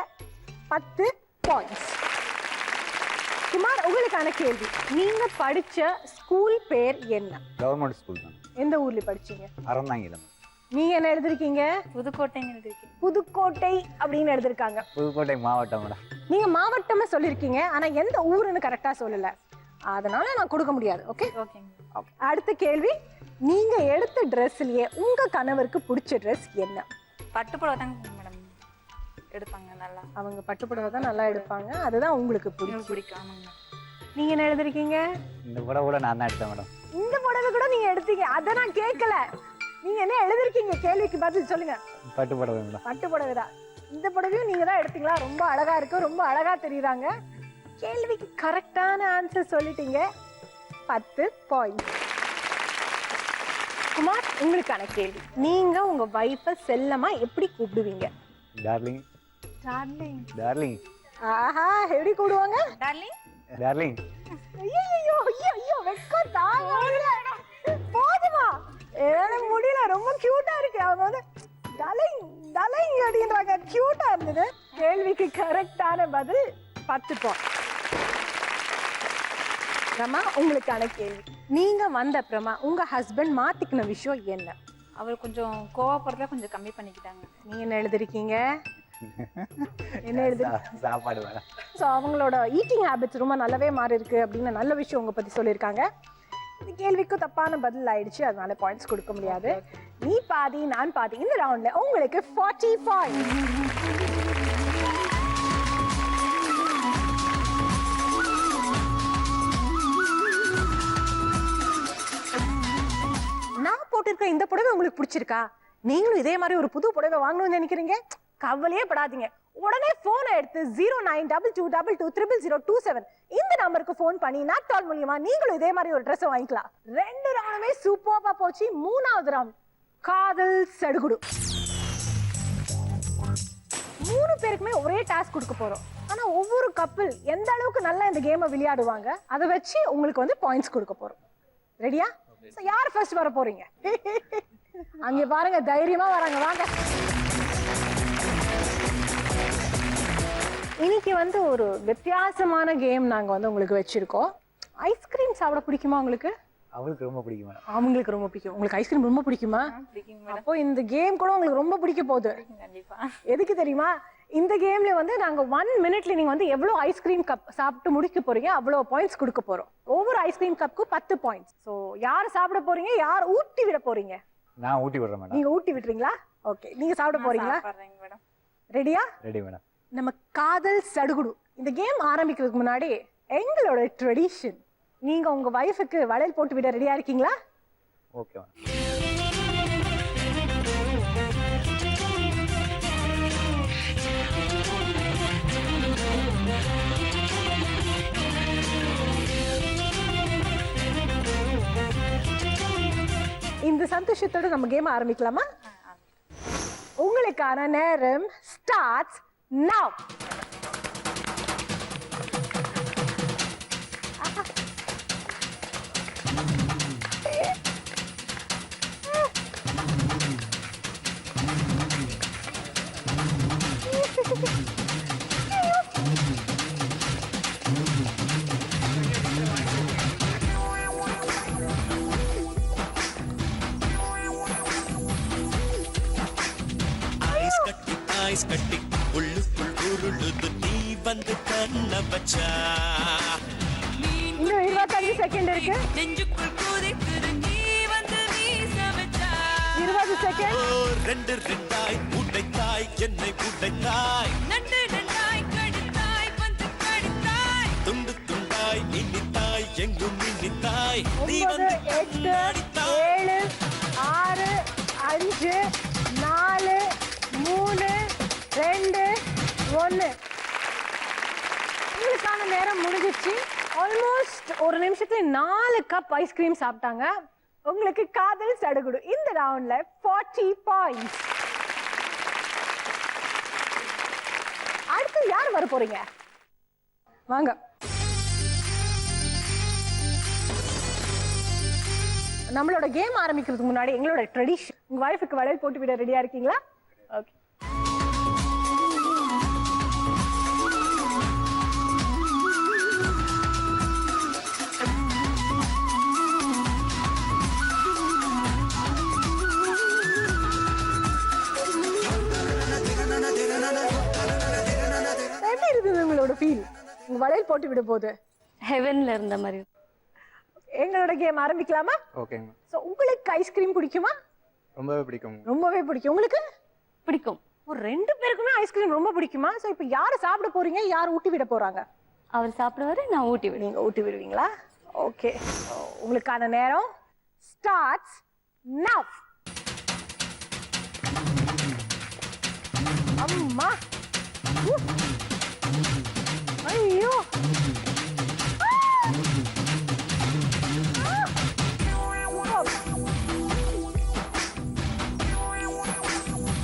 10 பாயிண்ட்ஸ். குமார், உங்களுக்கான கேள்வி. நீங்க படிச்ச ஸ்கூல் பேர் என்ன? கவர்மெண்ட் ஸ்கூல் தான். எந்த ஊர்ல படிச்சீங்க? அறந்தாங்கிலம். நீங்க என்ன எழுதிருக்கீங்க? புதுக்கோட்டைன்னு எழுதிருக்கீங்க. புதுக்கோட்டை அப்படின்னு எழுதிருக்காங்க. புதுக்கோட்டை மாவட்டம் மேடம். நீங்க மாவட்டமா சொல்லிருக்கீங்க, ஆனா எந்த ஊருன்னு கரெக்டா சொல்லல, அதனால நான் கொடுக்க முடியாது. ஓகே ஓகேங்க. அடுத்த கேள்வி. நீங்க எடுத்த ட்ரெஸ்லயே உங்க கணவருக்கு பிடிச்ச ட்ரெஸ் என்ன? பட்டுப்புடவை தாங்க மேடம் எடுப்பாங்க நல்லா. அவங்க பட்டுப்புடவை தான் நல்லா எடுப்பாங்க, அதுதான் உங்களுக்கு பிடிக்கும். ஆமாங்க. நீங்க என்ன எழுதிருக்கீங்க? இந்த புடவை கூட நான் தான் எடுத்தேன் மேடம். இந்த புடவை கூட நீங்க எடுத்தீங்க, அத நான் கேட்கல. நீங்க என்ன எழுதிருக்கீங்க? கேள்விக்கு பதில் சொல்லுங்க. பட்டு புடவை மேடம். பட்டு புடவை தான். இந்த புடவையும் நீங்க தான் எடுத்தீங்களா? ரொம்ப அழகா இருக்கு, ரொம்ப அழகா தெரியுறாங்க. கேள்விக்கு கரெக்டான ஆன்சர் சொல்லிட்டீங்க. 10 பாயிண்ட். குமார், உங்களுக்கான கேள்வி. நீங்க உங்க வைஃபை செல்லமா எப்படி கூப்பிடுவீங்க? டார்லிங். டார்லிங். டார்லிங். ஆஹா, எப்படி கூடுவாங்க? டார்லிங். டார்லிங். ஐயோ ஐயோ, வெக்கம் தாங்க முடியல. போதுமா? என்னால முடியல, ரொம்ப கியூட்டா இருக்கு. அவங்க வந்து டார்லிங் டார்லிங் அப்படின்றாங்க, கியூட்டா இருந்தது. கேள்விக்கு கரெக்டான பதில் 10 பாயிண்ட். ரமா, உங்களுக்கான கேள்வி. நீங்க வந்த அப்புறமா உங்க ஹஸ்பண்ட் மாத்திக்கின விஷயம் என்ன? அவர் கொஞ்சம் கோவப்படுறத கொஞ்சம் கம்மி பண்ணிக்கிட்டாங்க. நீங்க என்ன எழுதிருக்கீங்க? என்ன எழுதி? சாப்பாடு வேணும். ஸோ அவங்களோட ஈட்டிங் ஹேபிட்ஸ் ரொம்ப நல்லாவே மாறி இருக்கு அப்படின்னு நல்ல விஷயம் உங்க பத்தி சொல்லியிருக்காங்க. இந்த கேள்விக்கும் தப்பான பதில் ஆயிடுச்சு, அதனால பாயிண்ட்ஸ் கொடுக்க முடியாது. நீ பாதி நான் பாதி. இந்த ரவுண்ட்ல உங்களுக்கு 40 பாயிண்ட்ஸ். நான் போட்டிருக்க இந்த புடவை உங்களுக்கு பிடிச்சிருக்கா? நீங்களும் இதே மாதிரி ஒரு புது புடவை வாங்கணும்னு நினைக்கிறீங்க? கவலையே படாதீங்க. உடனே போனை எடுத்து 0922220027 இந்த நம்பருக்கு போன் பண்ணி நாட்டால் மூலியமா நீங்களும் இதே மாதிரி ஒரு ட்ரெஸ் வாங்கிக்கலாம். 2 ரவுண்டுமே சூப்பர்பா போச்சு. 3வது ரவுண்ட் காதல் சடுகுடு. பேருக்குமே ஒரே டாஸ்க் கொடுக்க போறோம். ஆனா ஒவ்வொரு கப்பிள் எந்த அளவுக்கு நல்லா இந்த கேமை விளையாடுவாங்க அதை வச்சு உங்களுக்கு வந்து பாயிண்ட்ஸ் கொடுக்க போறோம். ரெடியா? யார் ஃபர்ஸ்ட் வர போறீங்க? அங்க பாருங்க, தைரியமா வராங்க, வாங்க. இன்னைக்கு வந்து ஒரு வித்தியாசமான கேம் நாங்க வந்து உங்களுக்கு வச்சிருக்கோம். ஐஸ்கிரீம் சாப்பிட பிடிக்குமா உங்களுக்கு? அவளுக்கு ரொம்ப பிடிக்கும் மேடம். அவங்களுக்கு ரொம்ப பிடிக்கும். உங்களுக்கு ஐஸ்கிரீம் ரொம்ப பிடிக்குமா? பிடிக்குங்க அப்போ இந்த கேம் கூட உங்களுக்கு ரொம்ப பிடிக்க போகுது. கண்டிப்பா. எதுக்கு தெரியுமா? இந்த கேம்ல வந்து நாங்க 1 மினிட்ல நீங்க வந்து எவ்வளவு ஐஸ்கிரீம் கப் சாப்பிட்டு முடிக்க போறீங்க அவ்வளவு பாயிண்ட்ஸ் கொடுக்க போறோம். ஒவ்வொரு ஐஸ்கிரீம் கப்புக்கு 10 பாயிண்ட்ஸ். சோ யார் சாப்பிட போறீங்க, யார் ஊட்டி விட போறீங்க? நான் ஊட்டி விடுறேன் மேடம். நீங்க ஊட்டி விடுறீங்களா? ஓகே, நீங்க சாப்பிட போறீங்களா? மேடம். ரெடியா? Ready madam. நம்ம காதல் சடுகுடு இந்த கேம் ஆரம்பிக்கிறதுக்கு முன்னாடி எங்களோட ட்ரெடிஷன், நீங்க உங்க வைஃபுக்கு வளையல் போட்டு விட ரெடியா இருக்கீங்களா? Okay madam. இந்த சந்தோஷத்தோட நம்ம கேம் ஆரம்பிக்கலாமா? உங்களுக்கான நேரம் ஸ்டார்ட்ஸ் நவ. ஐஸ் கட்டி உள்ளுக்குள் உருளுது நீ வந்து கண்ண வச்சா. இன்னும் 25 செகண்ட் இருக்கு. நெஞ்சுக்குள் கூதிக்குது நீ வந்து வீச வச்சா. 20 செகண்ட். ரெண்டு ரெண்டாய் உடைத்தாய் என்னை உடைத்தாய். நண்டு நண்டாய் கடித்தாய் வந்து கடித்தாய். துண்டு துண்டாய் இனித்தாய் எங்கும் இனித்தாய். நீ 9 வந்து 8 7 6 5 4 3 2 1. உங்களுக்கான நேரம் முடிஞ்சிச்சு. ஆல்மோஸ்ட் ஒரு நிமிஷத்துல 4 கப் ஐஸ்கிரீம் சாப்பிட்டாங்க. உங்களுக்கு காதல் சடுகுடு இந்த ரவுண்ட்ல 40 பாயிண்ட்ஸ். அடுத்து யார் வர போறீங்க? வாங்க. நம்மளோட கேம் ஆரம்பிக்கிறதுக்கு முன்னாடி எங்களோட ட்ரெடிஷன், உங்க வைஃபுக்கு வளையல் போட்டு விட ரெடியா இருக்கீங்களா? ஓகே. எப்படி இருக்குது உங்களோட ஃபீல்? உங்க வளையல் போட்டு விட போது ஹெவன்ல இருந்த மாதிரி. எங்களோட கேம் ஆரம்பிக்கலாமா? ஓகேங்க. சோ உங்களுக்கு ஐஸ்கிரீம் பிடிக்குமா? ரொம்பவே பிடிக்கும். ரொம்பவே பிடிக்கும். உங்களுக்கு பிடிக்கும். ஒரு 2 பேருக்குமே ஐஸ்கிரீம் ரொம்ப பிடிக்குமா? சோ இப்போ யார் சாப்பிட போறீங்க, யார் ஊட்டி விட போறாங்க? அவர் சாப்பிடுவாரு, நான் ஊட்டி விடுவேன். நீங்க ஊட்டி விடுவீங்களா? ஓகே, உங்களுக்கான நேரம் ஸ்டார்ட்ஸ் நவ. அம்மா, ஐயோ,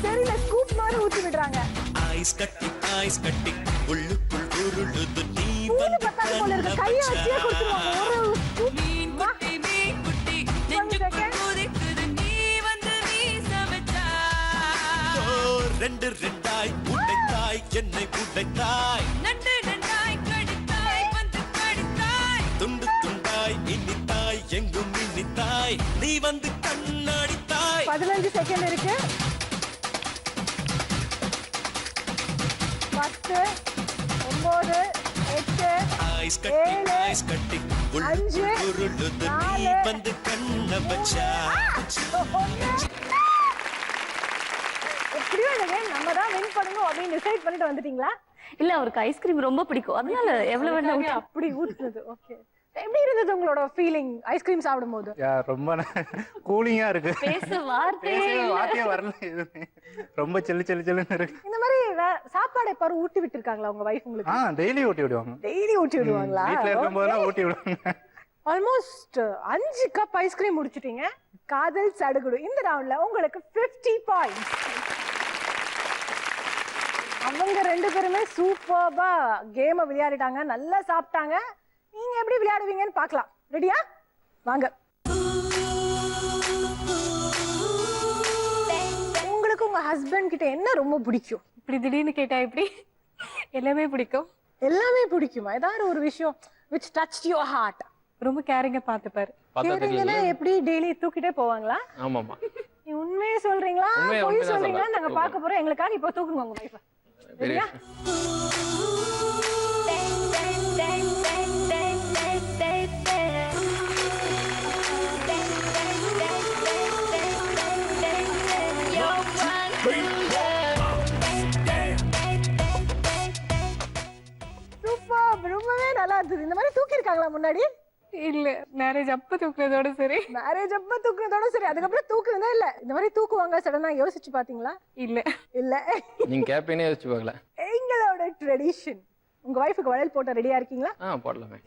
தெரியல, ஸ்கூப் மாதிரி ஊத்தி விடுறாங்க. ஐஸ் கட்டி உள்ளுக்குள் உருளுது நீ பூனை வந்து பத்தாது போல இருக்கு, கையை வச்சே கொடுத்துருவாங்க. ஒரு ஸ்கூப். ரெண்டு ரெண்டாய் உடைத்தாய் என்னை உடைத்தாய். நண்டு நண்டாய் கடித்தாய் வந்து கடித்தாய். துண்டு துண்டாய் இனித்தாய் எங்கும் இனித்தாய். நீ வந்து கண்ணாடித்தாய். 15 செகண்ட் இருக்கு. 10 9 8 ஐஸ் 7 கட்டி 5 உருளுது நீ 4 வந்து கண்ண வச்சா. எப்படியோ இந்த கேம் நம்ம தான் வின் பண்ணணும் அப்படின்னு டிசைட் பண்ணிட்டு வந்துட்டீங்களா? இல்ல, அவருக்கு ஐஸ்கிரீம் ரொம்ப பிடிக்கும், அதனால எவ்வளவு வேணா ஊட்டி. அப்படி ஊத்துறது. ஓகே, எப்படி இருந்தது உங்களோட ஃபீலிங் ஐஸ்கிரீம் சாப்பிடும்போது? ரொம்ப கூலிங்கா இருக்கு. பேச வார்த்தையே வரல. எதுவுமே ரொம்ப சில்லு சில்லு சில்லுன்னு இருக்கு. இந்த மாதிரி சாப்பாடு எப்ப ஊட்டி விட்டுருக்காங்களா உங்க வைஃப் உங்களுக்கு? டெய்லி ஊட்டி விடுவாங்க. டெய்லி ஊட்டி விடுவாங்களா? வீட்ல இருக்கும்போதெல்லாம் ஊட்டி விடுவாங்க. ஆல்மோஸ்ட் 5 கப் ஐஸ்கிரீம் முடிச்சிட்டீங்க. காதல் சடுகுடு இந்த ரவுண்ட்ல உங்களுக்கு 50 பாயிண்ட்ஸ். அவங்க 2 பேருமே சூப்பர்பா கேமை விளையாடிட்டாங்க, நல்லா சாப்பிட்டாங்க. நீங்க எப்படி விளையாடுவீங்கன்னு பார்க்கலாம். ரெடியா? வாங்க. உங்களுக்கு உங்க ஹஸ்பண்ட் கிட்ட என்ன ரொம்ப பிடிக்கும்? இப்படி திடீர்னு கேட்டா எப்படி? எல்லாமே பிடிக்கும். எல்லாமே பிடிக்குமா? ஏதாவது ஒரு விஷயம் which touched your heart? ரொம்ப கேரிங்கா பார்த்துப்பாரு. கேரிங்கன்னா எப்படி டெய்லி தூக்கிட்டே போவாங்களா? ஆமாமா. நீ உண்மையே சொல்றீங்களா பொய் சொல்றீங்களா? நாங்க பார்க்க போறோம். எங்களுக்காக இப்போ தூக்குங்க உங்க வைஃப. சரியா? ரொம்பவே நல்லா இருந்தது. இந்த மாதிரி தூக்கி இருக்காங்களா முன்னாடி? இல்ல, மேரேஜ் அப்ப தூக்குனதோட சரி. மேரேஜ் அப்ப தூக்குனதோட சரி. அதுக்கப்புறம் தூக்குனதே இல்ல. இந்த மாதிரி தூக்குவாங்க சடனா யோசிச்சு பாத்தீங்களா? இல்ல இல்ல. நீங்க கேப்பேனே யோசிச்சு பார்க்கல. எங்களோட ட்ரெடிஷன். உங்க வைஃபுக்கு வளையல் போட்ட ரெடியா இருக்கீங்களா? போடலாமே.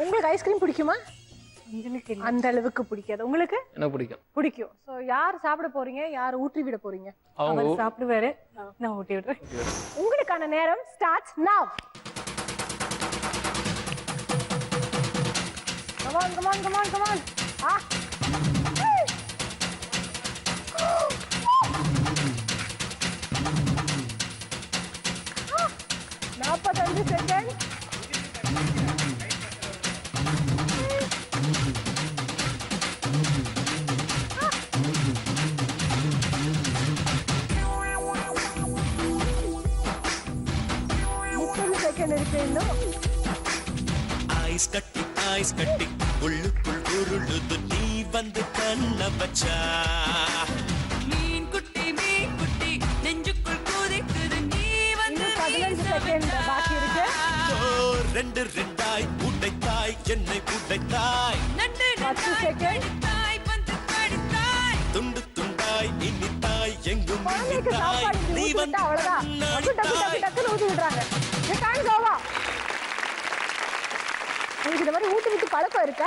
உங்களுக்கு ஐஸ்கிரீம் பிடிக்குமா? அந்த அளவுக்கு பிடிக்காது. உங்களுக்கு? என்ன பிடிக்கும்? பிடிக்கும். சோ யார் சாப்பிட போறீங்க? யார் ஊட்டி விட போறீங்க? அவர் சாப்பிடுவாரு, நான் ஊட்டி விடுறேன். உங்களுக்கான நேரம் ஸ்டார்ட்ஸ் நவ. Come on, come on, come on, come on. 45 second. Ice கட்டி உள்ளுக்குள் உருளுது நீ வந்து கண்ண வச்சா. மீன் குட்டி நெஞ்சுக்குள் குதிக்குது நீ வந்து 15 செகண்ட் பாக்கி இருக்கு. ரெண்டு ரெண்டாய் உடைத்தாய் என்னை உடைத்தாய். 10 செகண்ட். துண்டு துண்டாய் இனித்தாய் எங்கும் இனித்தாய் நீ வந்து டக்குன்னு ஊத்தி விடுறாங்க. உங்களுக்கு இந்த மாதிரி ஊட்டி விட்டு பழக்கம் இருக்கா?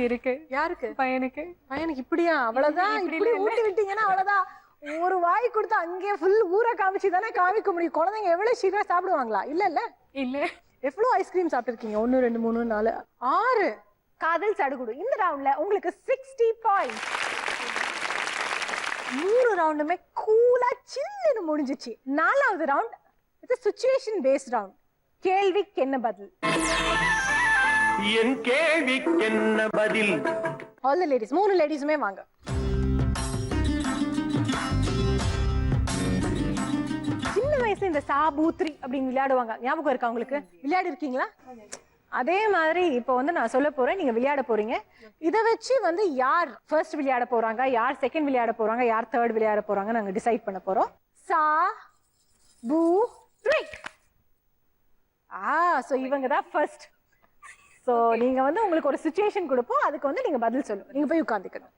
இருக்கு. யாருக்கு? பையனுக்கு. பையனுக்கு இப்படியா? அவ்வளவுதான். இப்படி ஊட்டி விட்டீங்கன்னா அவ்வளவுதான். ஒரு வாய் கொடுத்து அங்கே ஃபுல் ஊரை காமிச்சு தானே காமிக்க முடியும். குழந்தைங்க எவ்வளவு சீக்கிரம் சாப்பிடுவாங்களா? இல்ல இல்ல இல்ல. எவ்வளவு ஐஸ்கிரீம் சாப்பிட்டுருக்கீங்க? 1 2 3 4 6. காதல் சடுகுடு. இந்த ரவுண்ட்ல உங்களுக்கு 60 பாயிண்ட்ஸ். 3 ரவுண்டுமே கூலா சில்லுன்னு முடிஞ்சிச்சு. 4வது ரவுண்ட் இது சிச்சுவேஷன் பேஸ்ட் ரவுண்ட். கேள்விக்கு என்ன பதில்? என் கேள்விக்கு என்ன பதில்? ஆல் தி லேடிஸ், 3 லேடிஸுமே வாங்க. சின்ன வயசுல இந்த சாபூத்ரி அப்படின்னு விளையாடுவாங்க, ஞாபகம் இருக்கா உங்களுக்கு? விளையாடி இருக்கீங்களா? அதே மாதிரி இப்போ வந்து நான் சொல்ல போறேன், நீங்க விளையாட போறீங்க. இதை வச்சு வந்து யார் ஃபர்ஸ்ட் விளையாட போறாங்க, யார் செகண்ட் விளையாட போறாங்க, யார் தேர்ட் விளையாட போறாங்க நாங்க டிசைட் பண்ண போறோம். சா பூ த்ரீ. சோ இவங்க தான் ஃபர்ஸ்ட். சோ நீங்க வந்து உங்களுக்கு ஒரு சிச்சுவேஷன் கொடுப்போம், அதுக்கு வந்து நீங்க பதில் சொல்லுங்க. நீங்க போய் உட்கார்ந்துக்கணும்.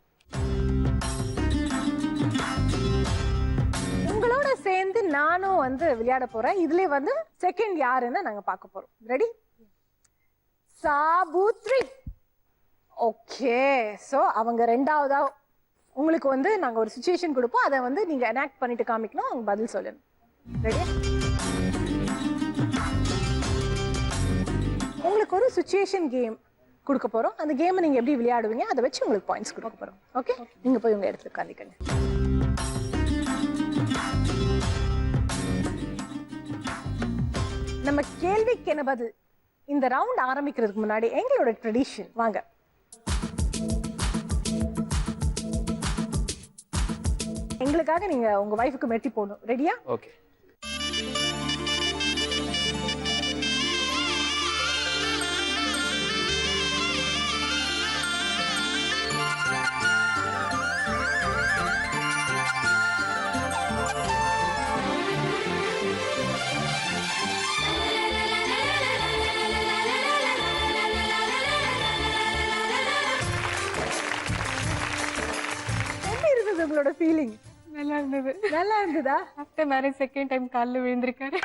உங்களோட சேர்ந்து நானும் வந்து விளையாட போறேன். இதுல வந்து செகண்ட் யாருன்னு நாங்க பார்க்க போறோம். ரெடி? சாபூத்ரி. ஓகே. சோ அவங்க ரெண்டாவதா உங்களுக்கு வந்து நாங்க ஒரு சிச்சுவேஷன் கொடுப்போம், அதை வந்து நீங்க எனாக்ட் பண்ணிட்டு காமிக்கணும், அவங்க பதில் சொல்லணும். ரெடி? உங்களுக்கு ஒரு சிச்சுவேஷன் கேம் கொடுக்க போறோம். அந்த கேமை நீங்க எப்படி விளையாடுவீங்க அதை வச்சு உங்களுக்கு பாயிண்ட்ஸ் கொடுக்க போறோம். ஓகே, நீங்க போய் உங்க இடத்துல உட்காந்துக்கங்க. நம்ம கேள்விக்கு என்ன பதில் இந்த ரவுண்ட் ஆரம்பிக்கிறதுக்கு முன்னாடி எங்களோட ட்ரெடிஷன் வாங்க. எங்களுக்காக நீங்க உங்க வைஃபுக்கு மெட்டி போடணும். ரெடியா? ஓகே. உங்களோட ஃபீலிங்? நல்லா இருந்தது. நல்லா இருந்ததா? ஆஃப்டர் மேரேஜ் செகண்ட் டைம் காலில் விழுந்திருக்காரு.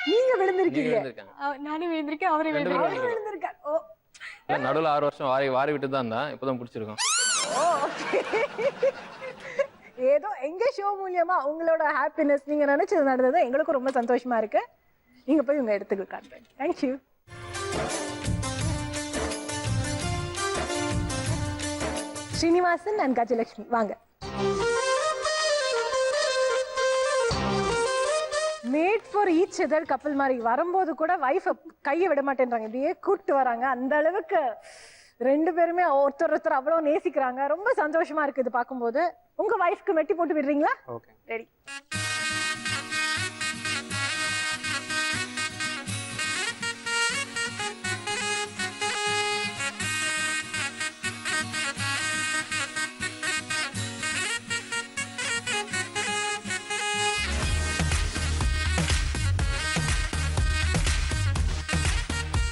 நீங்க விழுந்திருக்கீங்க? நானும் விழுந்திருக்கேன், அவரே விழுந்திருக்காரு. ஓ, நடுவில் 6 வருஷம் வாரி விட்டு தான் இருந்தான், இப்போதான் பிடிச்சிருக்கோம். ஏதோ எங்க ஷோ மூலியமா உங்களோட ஹாப்பினஸ் நீங்க நினைச்சது நடந்தது எங்களுக்கும் ரொம்ப சந்தோஷமா இருக்கு. நீங்க போய் உங்க இடத்துக்கு காட்டுறேன். தேங்க்யூ. ஸ்ரீனிவாசன் அண்ட் கஜலட்சுமி வாங்க. மேட் ஃபார் ஈச் அதர் கப்பல் மாதிரி வரும்போது கூட வைஃப் கையை விட மாட்டேன்றாங்க, இப்படியே கூப்பிட்டு வராங்க. அந்த அளவுக்கு 2 பேருமே ஒருத்தர் அவ்வளவு நேசிக்கிறாங்க. ரொம்ப சந்தோஷமா இருக்கு இது பார்க்கும்போது. உங்க வைஃப்க்கு மெட்டி போட்டு விடுறீங்களா? Okay, ready.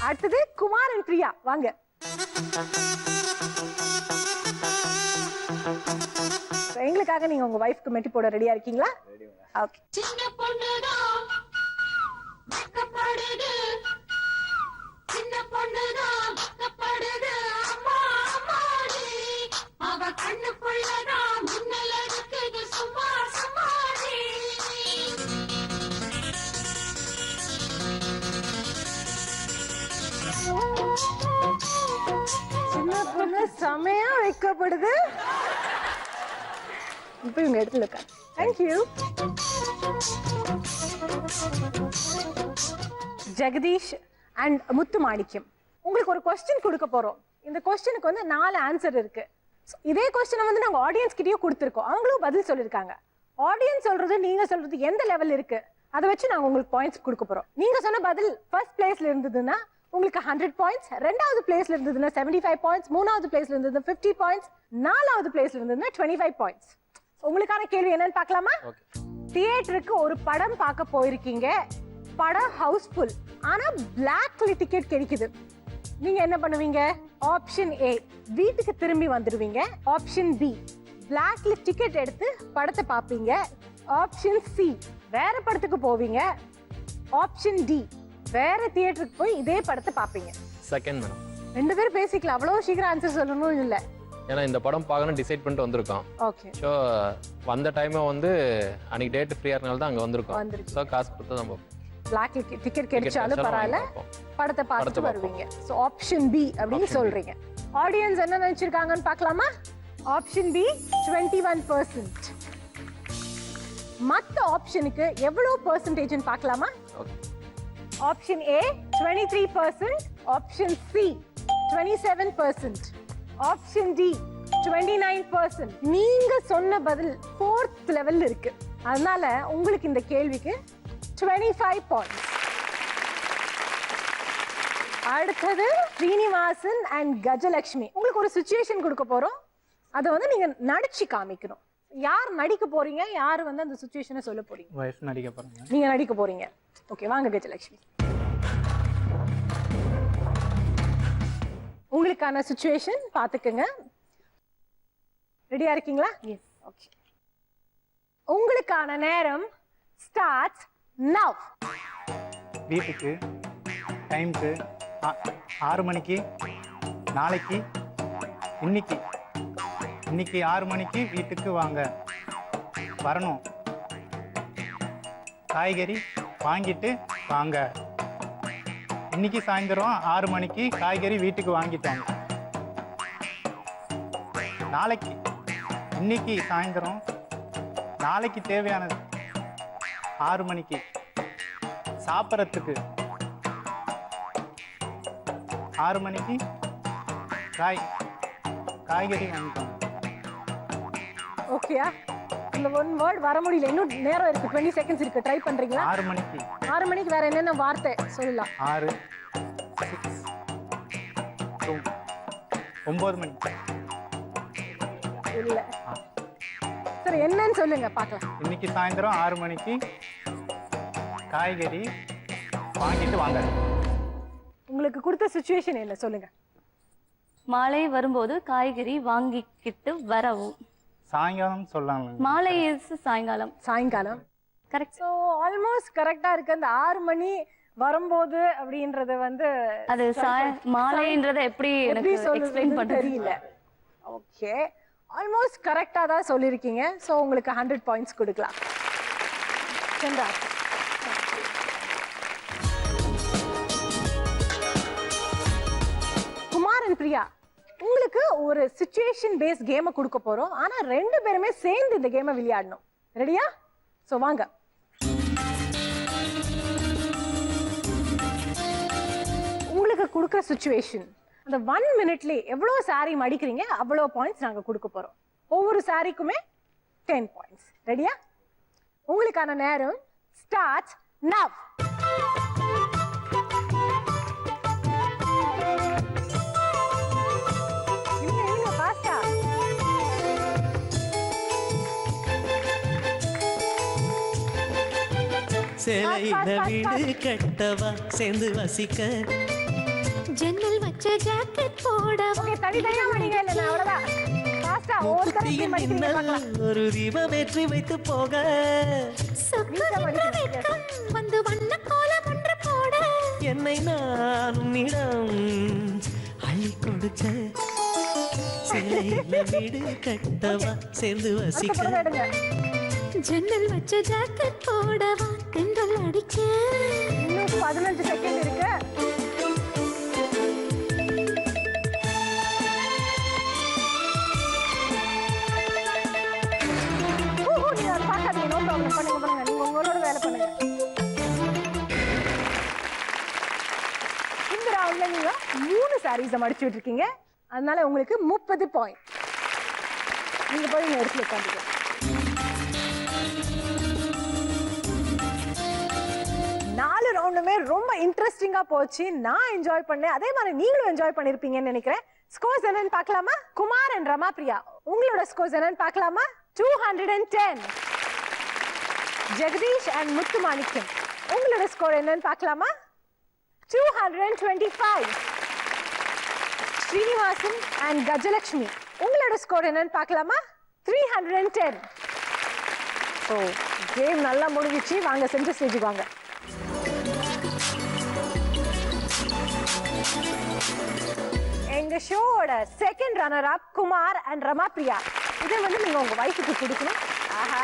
அடுத்தது குமார் அண்ட் பிரியா வாங்க. எங்களுக்காக நீங்க உங்க வைஃப்க்கு மெட்டி போட ரெடியா இருக்கீங்களா? ஓகே. சின்ன பொண்ணுதான் பக்கப்படுது, சின்ன பொண்ணுதான் பக்கப்படுது, அம்மா அம்மாடி அவ கண்ணுக்குள்ளதான் முன்னல் எடுக்குது, சும்மா சும்மாடி. சின்ன பொண்ணு செமையா வைக்கப்படுது. இப்ப இவங்க இடத்துல இருக்காங்க. தேங்க்யூ. ஜெகதீஷ் அண்ட் முத்து மாணிக்கம், உங்களுக்கு ஒரு கொஸ்டின் கொடுக்க போறோம். இந்த கொஸ்டினுக்கு வந்து 4 ஆன்சர் இருக்கு. இதே கொஸ்டினை வந்து நாங்க ஆடியன்ஸ் கிட்டயும் கொடுத்துருக்கோம், அவங்களும் பதில் சொல்லியிருக்காங்க. ஆடியன்ஸ் சொல்றது நீங்க சொல்றது எந்த லெவல் இருக்கு அதை வச்சு நாங்க உங்களுக்கு பாயிண்ட்ஸ் கொடுக்க போறோம். நீங்க சொன்ன பதில் ஃபர்ஸ்ட் பிளேஸ்ல இருந்ததுன்னா உங்களுக்கு 100 பாயிண்ட்ஸ், 2வது பிளேஸ்ல இருந்ததுன்னா 75 பாயிண்ட்ஸ், 3வது பிளேஸ்ல இருந்ததுன்னா 50 பாயிண்ட்ஸ், 4வது பிளேஸ்ல இருந்ததுன்னா 25 பாயிண்ட்ஸ். உங்களுக்கான கேள்வி என்னன்னு பார்க்கலாமா? தியேட்டருக்கு ஒரு படம் பார்க்க போயிருக்கீங்க, படம் ஹவுஸ்ஃபுல், ஆனா பிளாக்ல டிக்கெட் கிடைக்குது. நீங்க என்ன பண்ணுவீங்க? ஆப்ஷன் ஏ, வீட்டுக்கு திரும்பி வந்துடுவீங்க. ஆப்ஷன் பி, பிளாக்ல டிக்கெட் எடுத்து படத்தை பார்ப்பீங்க. ஆப்ஷன் சி, வேற படத்துக்கு போவீங்க. ஆப்ஷன் டி, வேற தியேட்டருக்கு போய் இதே படத்தை பார்ப்பீங்க. Second madam. 2 பேரும் பேசிக்கலாம், அவ்வளவு சீக்கிரம் ஆன்சர் சொல்லணும் இல்ல. ஏன்னா இந்த படம் பார்க்கணும் டிசைட் பண்ணிட்டு வந்திருக்கோம். ஓகே. ஸோ வந்த டைமை வந்து அன்னைக்கு டேட் ஃப்ரீயாக இருக்கனால தான் அங்கே வந்திருக்கோம். ஸோ காசு கொடுத்து தான் பார்ப்போம். பிளாக் டிக்கெட் கிடைச்சாலும் பரவாயில்ல, படத்தை பார்த்துட்டு வருவீங்க. ஸோ ஆப்ஷன் பி அப்படின்னு சொல்றீங்க. ஆடியன்ஸ் என்ன நினைச்சிருக்காங்கன்னு பார்க்கலாமா? Option B 21%. மற்ற ஆப்ஷனுக்கு எவ்வளவு பெர்சன்டேஜ்னு பார்க்கலாமா? Option A 23%, option C 27%, option D 29%. நீங்க சொன்ன பதில் 4th லெவல்ல இருக்கு. அதனால உங்களுக்கு இந்த கேள்விக்கு 25 பாயிண்ட்ஸ். அடுத்தது ஸ்ரீனிவாசன் அண்ட் கஜலட்சுமி, உங்களுக்கு ஒரு சிச்சுவேஷன் கொடுக்க போறோம். அதை வந்து நீங்க நடிச்சு காமிக்கணும். யார் நடிக்க போறீங்க, யார் வந்து அந்த சிச்சுவேஷனை சொல்ல போறீங்க? வைஃப் நடிக்க போறாங்க. நீங்க நடிக்க போறீங்க. ஓகே, வாங்க கஜலட்சுமி. உங்களுக்கான சிச்சுவேஷன் பாத்துக்கங்க. ரெடியா இருக்கீங்களா? எஸ். ஓகே, உங்களுக்கான நேரம் ஸ்டார்ட்ஸ் நவ். வீட்டுக்கு டைமுக்கு 6 மணிக்கு, நாளைக்கு, இன்னைக்கு 6 மணிக்கு வீட்டுக்கு வாங்க, வரணும், காய்கறி வாங்கிட்டு வாங்க. இன்னைக்கு சாயந்தரம் 6 மணிக்கு காய்கறி வீட்டுக்கு வாங்கிட்டாங்க. நாளைக்கு, இன்னைக்கு சாயந்தரம், நாளைக்கு தேவையானது 6 மணிக்கு சாப்பிட்றதுக்கு, 6 மணிக்கு காய்கறி வாங்கிட்டாங்க. ஓகேயா? இந்த ஒன் வேர்ட் வர முடியல, இன்னும் நேரம் இருக்கு, 20 செகண்ட்ஸ் இருக்கு. ட்ரை பண்றீங்களா? 6 மணிக்கு. 6 மணிக்கு வேற என்னென்ன வார்த்தை சொல்லலாம்? 6, 6, 9 மணி. இல்ல, சரி என்னன்னு சொல்லுங்க பார்க்கலாம். இன்னைக்கு சாயந்தரம் 6 மணிக்கு காய்கறி வாங்கிட்டு வாங்க. உங்களுக்கு கொடுத்த சிச்சுவேஷன் என்ன சொல்லுங்க? மாலை வரும்போது காய்கறி வாங்கிக்கிட்டு வரவும். சாயங்காலம் சொல்லலாம். மாலை இஸ் சாயங்காலம். சாயங்காலம் கரெக்ட். ஸோ ஆல்மோஸ்ட் கரெக்டா இருக்கு. அந்த 6 மணி வரும்போது அப்படின்றது வந்து அது மாலைன்றத எப்படி எனக்கு எக்ஸ்பிளைன் பண்ண தெரியல. ஓகே, ஆல்மோஸ்ட் கரெக்டா தான் சொல்லியிருக்கீங்க. ஸோ உங்களுக்கு 100 பாயிண்ட்ஸ் கொடுக்கலாம். சென்றா குமார் அண்ட் பிரியா, உங்களுக்கு ஒரு சிச்சுவேஷன் பேஸ்ட் கேமை கொடுக்க போறோம். ஆனா 2 பேருமே சேர்ந்து இந்த கேமை விளையாடணும். ரெடியா? சோ வாங்க. உங்களுக்கு கொடுக்குற சிச்சுவேஷன், அந்த 1 மினிட்ல எவ்வளவு சாரி மடிக்கிறீங்க அவ்வளவு பாயிண்ட்ஸ் நாங்க கொடுக்க போறோம். ஒவ்வொரு சாரிக்குமே 10 பாயிண்ட்ஸ். ரெடியா? உங்களுக்கான நேரம் ஸ்டார்ட் நவ். சேலையில வீடு கட்டவா சேர்ந்து வசிக்க, ஜன்னல் வச்ச ஜாக்கெட் போட. ஓகே, தனித்தனியா மடிங்க. இல்ல அவ்வளவுதான். ஃபாஸ்டா முக்குத்தியின் மின்னல் ஒரு தீபம் ஏற்றி வைத்து போக, வந்து வண்ண கோலம் ஒன்று போட, என்னை நான் உன்னிடம் அள்ளி கொடுக்க, சேலையில வீடு கட்டவா சேர்ந்து வசிக்க, ஜன்னல் வச்ச ஜாக்கெட் போடவா தென்றல் அடிக்க. இன்னும் 15 செகண்ட் இருக்கு. பண்ணுங்க, நீங்க உங்களோட வேலை பண்ணுங்க. இந்த ரவுண்ட்ல நீங்க 3 சாரீஸ் மடிச்சு விட்டுருக்கீங்க. அதனால உங்களுக்கு 30 பாயிண்ட். நீங்க போய் இந்த இடத்துல உட்காந்துக்கலாம். 4 ரவுண்டுமே ரொம்ப இன்ட்ரெஸ்டிங்கா போச்சு. நான் என்ஜாய் பண்ணேன், அதே மாதிரி நீங்களும் என்ஜாய் பண்ணிருப்பீங்கன்னு நினைக்கிறேன். ஸ்கோர்ஸ் என்னன்னு பார்க்கலாமா? குமார் அண்ட் ரமா பிரியா, உங்களோட ஸ்கோர்ஸ் என்னன்னு பார்க்கலாமா? 210. ஜெகதீஷ் அண்ட் முத்து மாணிக்கம், உங்களோட ஸ்கோர் என்னன்னு பார்க்கலாமா? 225. ஸ்ரீனிவாசன் அண்ட் கஜலட்சுமி, உங்களோட ஸ்கோர் என்னன்னு பார்க்கலாமா? 310. ஸோ கேம் நல்லா முடிஞ்சிச்சு. வாங்க சென்டர் ஸ்டேஜுக்கு வாங்க. எங்க ஷோவோட second runner up Kumar and Rama Priya. இதை வந்து நீங்க உங்க வைஃபுக்கு கொடுக்கணும். ஆஹா,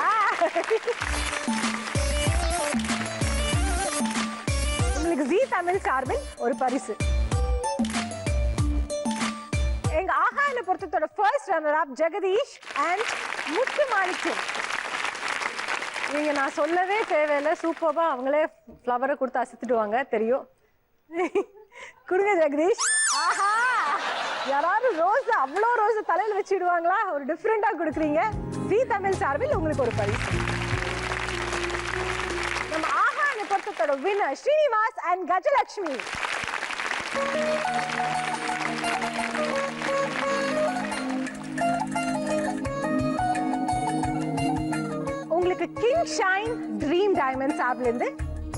உங்களுக்கு ஜீ தமிழ் சார்பில் ஒரு பரிசு. எங்க ஆஹான பொறுத்தத்தோட first runner up Jagadeesh and Muthu Manickam. நீங்க நான் சொல்லவே தேவையில்லை, சூப்பர்பா அவங்களே ஃப்ளவரை கொடுத்து அசத்துடுவாங்க, தெரியும். கொடுங்க ஜெகதீஷ். ஆஹா, யாராவது ரோஸ், அவ்வளோ ரோஸ் தலையில வச்சிடுவாங்களா? ஒரு டிஃப்ரெண்டா கொடுக்குறீங்க. ஜீ தமிழ் சார்பில் உங்களுக்கு ஒரு பரிசு. நம்ம ஆஹான பொறுத்தத்தோட வின்னர் ஸ்ரீனிவாஸ் அண்ட் கஜலட்சுமி. உங்களுக்கு கிங் ஷைன் ட்ரீம் டைமண்ட் சாப்ல இருந்து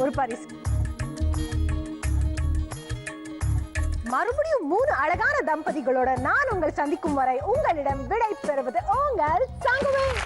ஒரு பரிசு. மறுபடியும் 3 அழகான தம்பதிகளோட நான் உங்கள் சந்திக்கும் வரை உங்களிடம் விடை பெறுவது உங்கள் சங்குவேன்.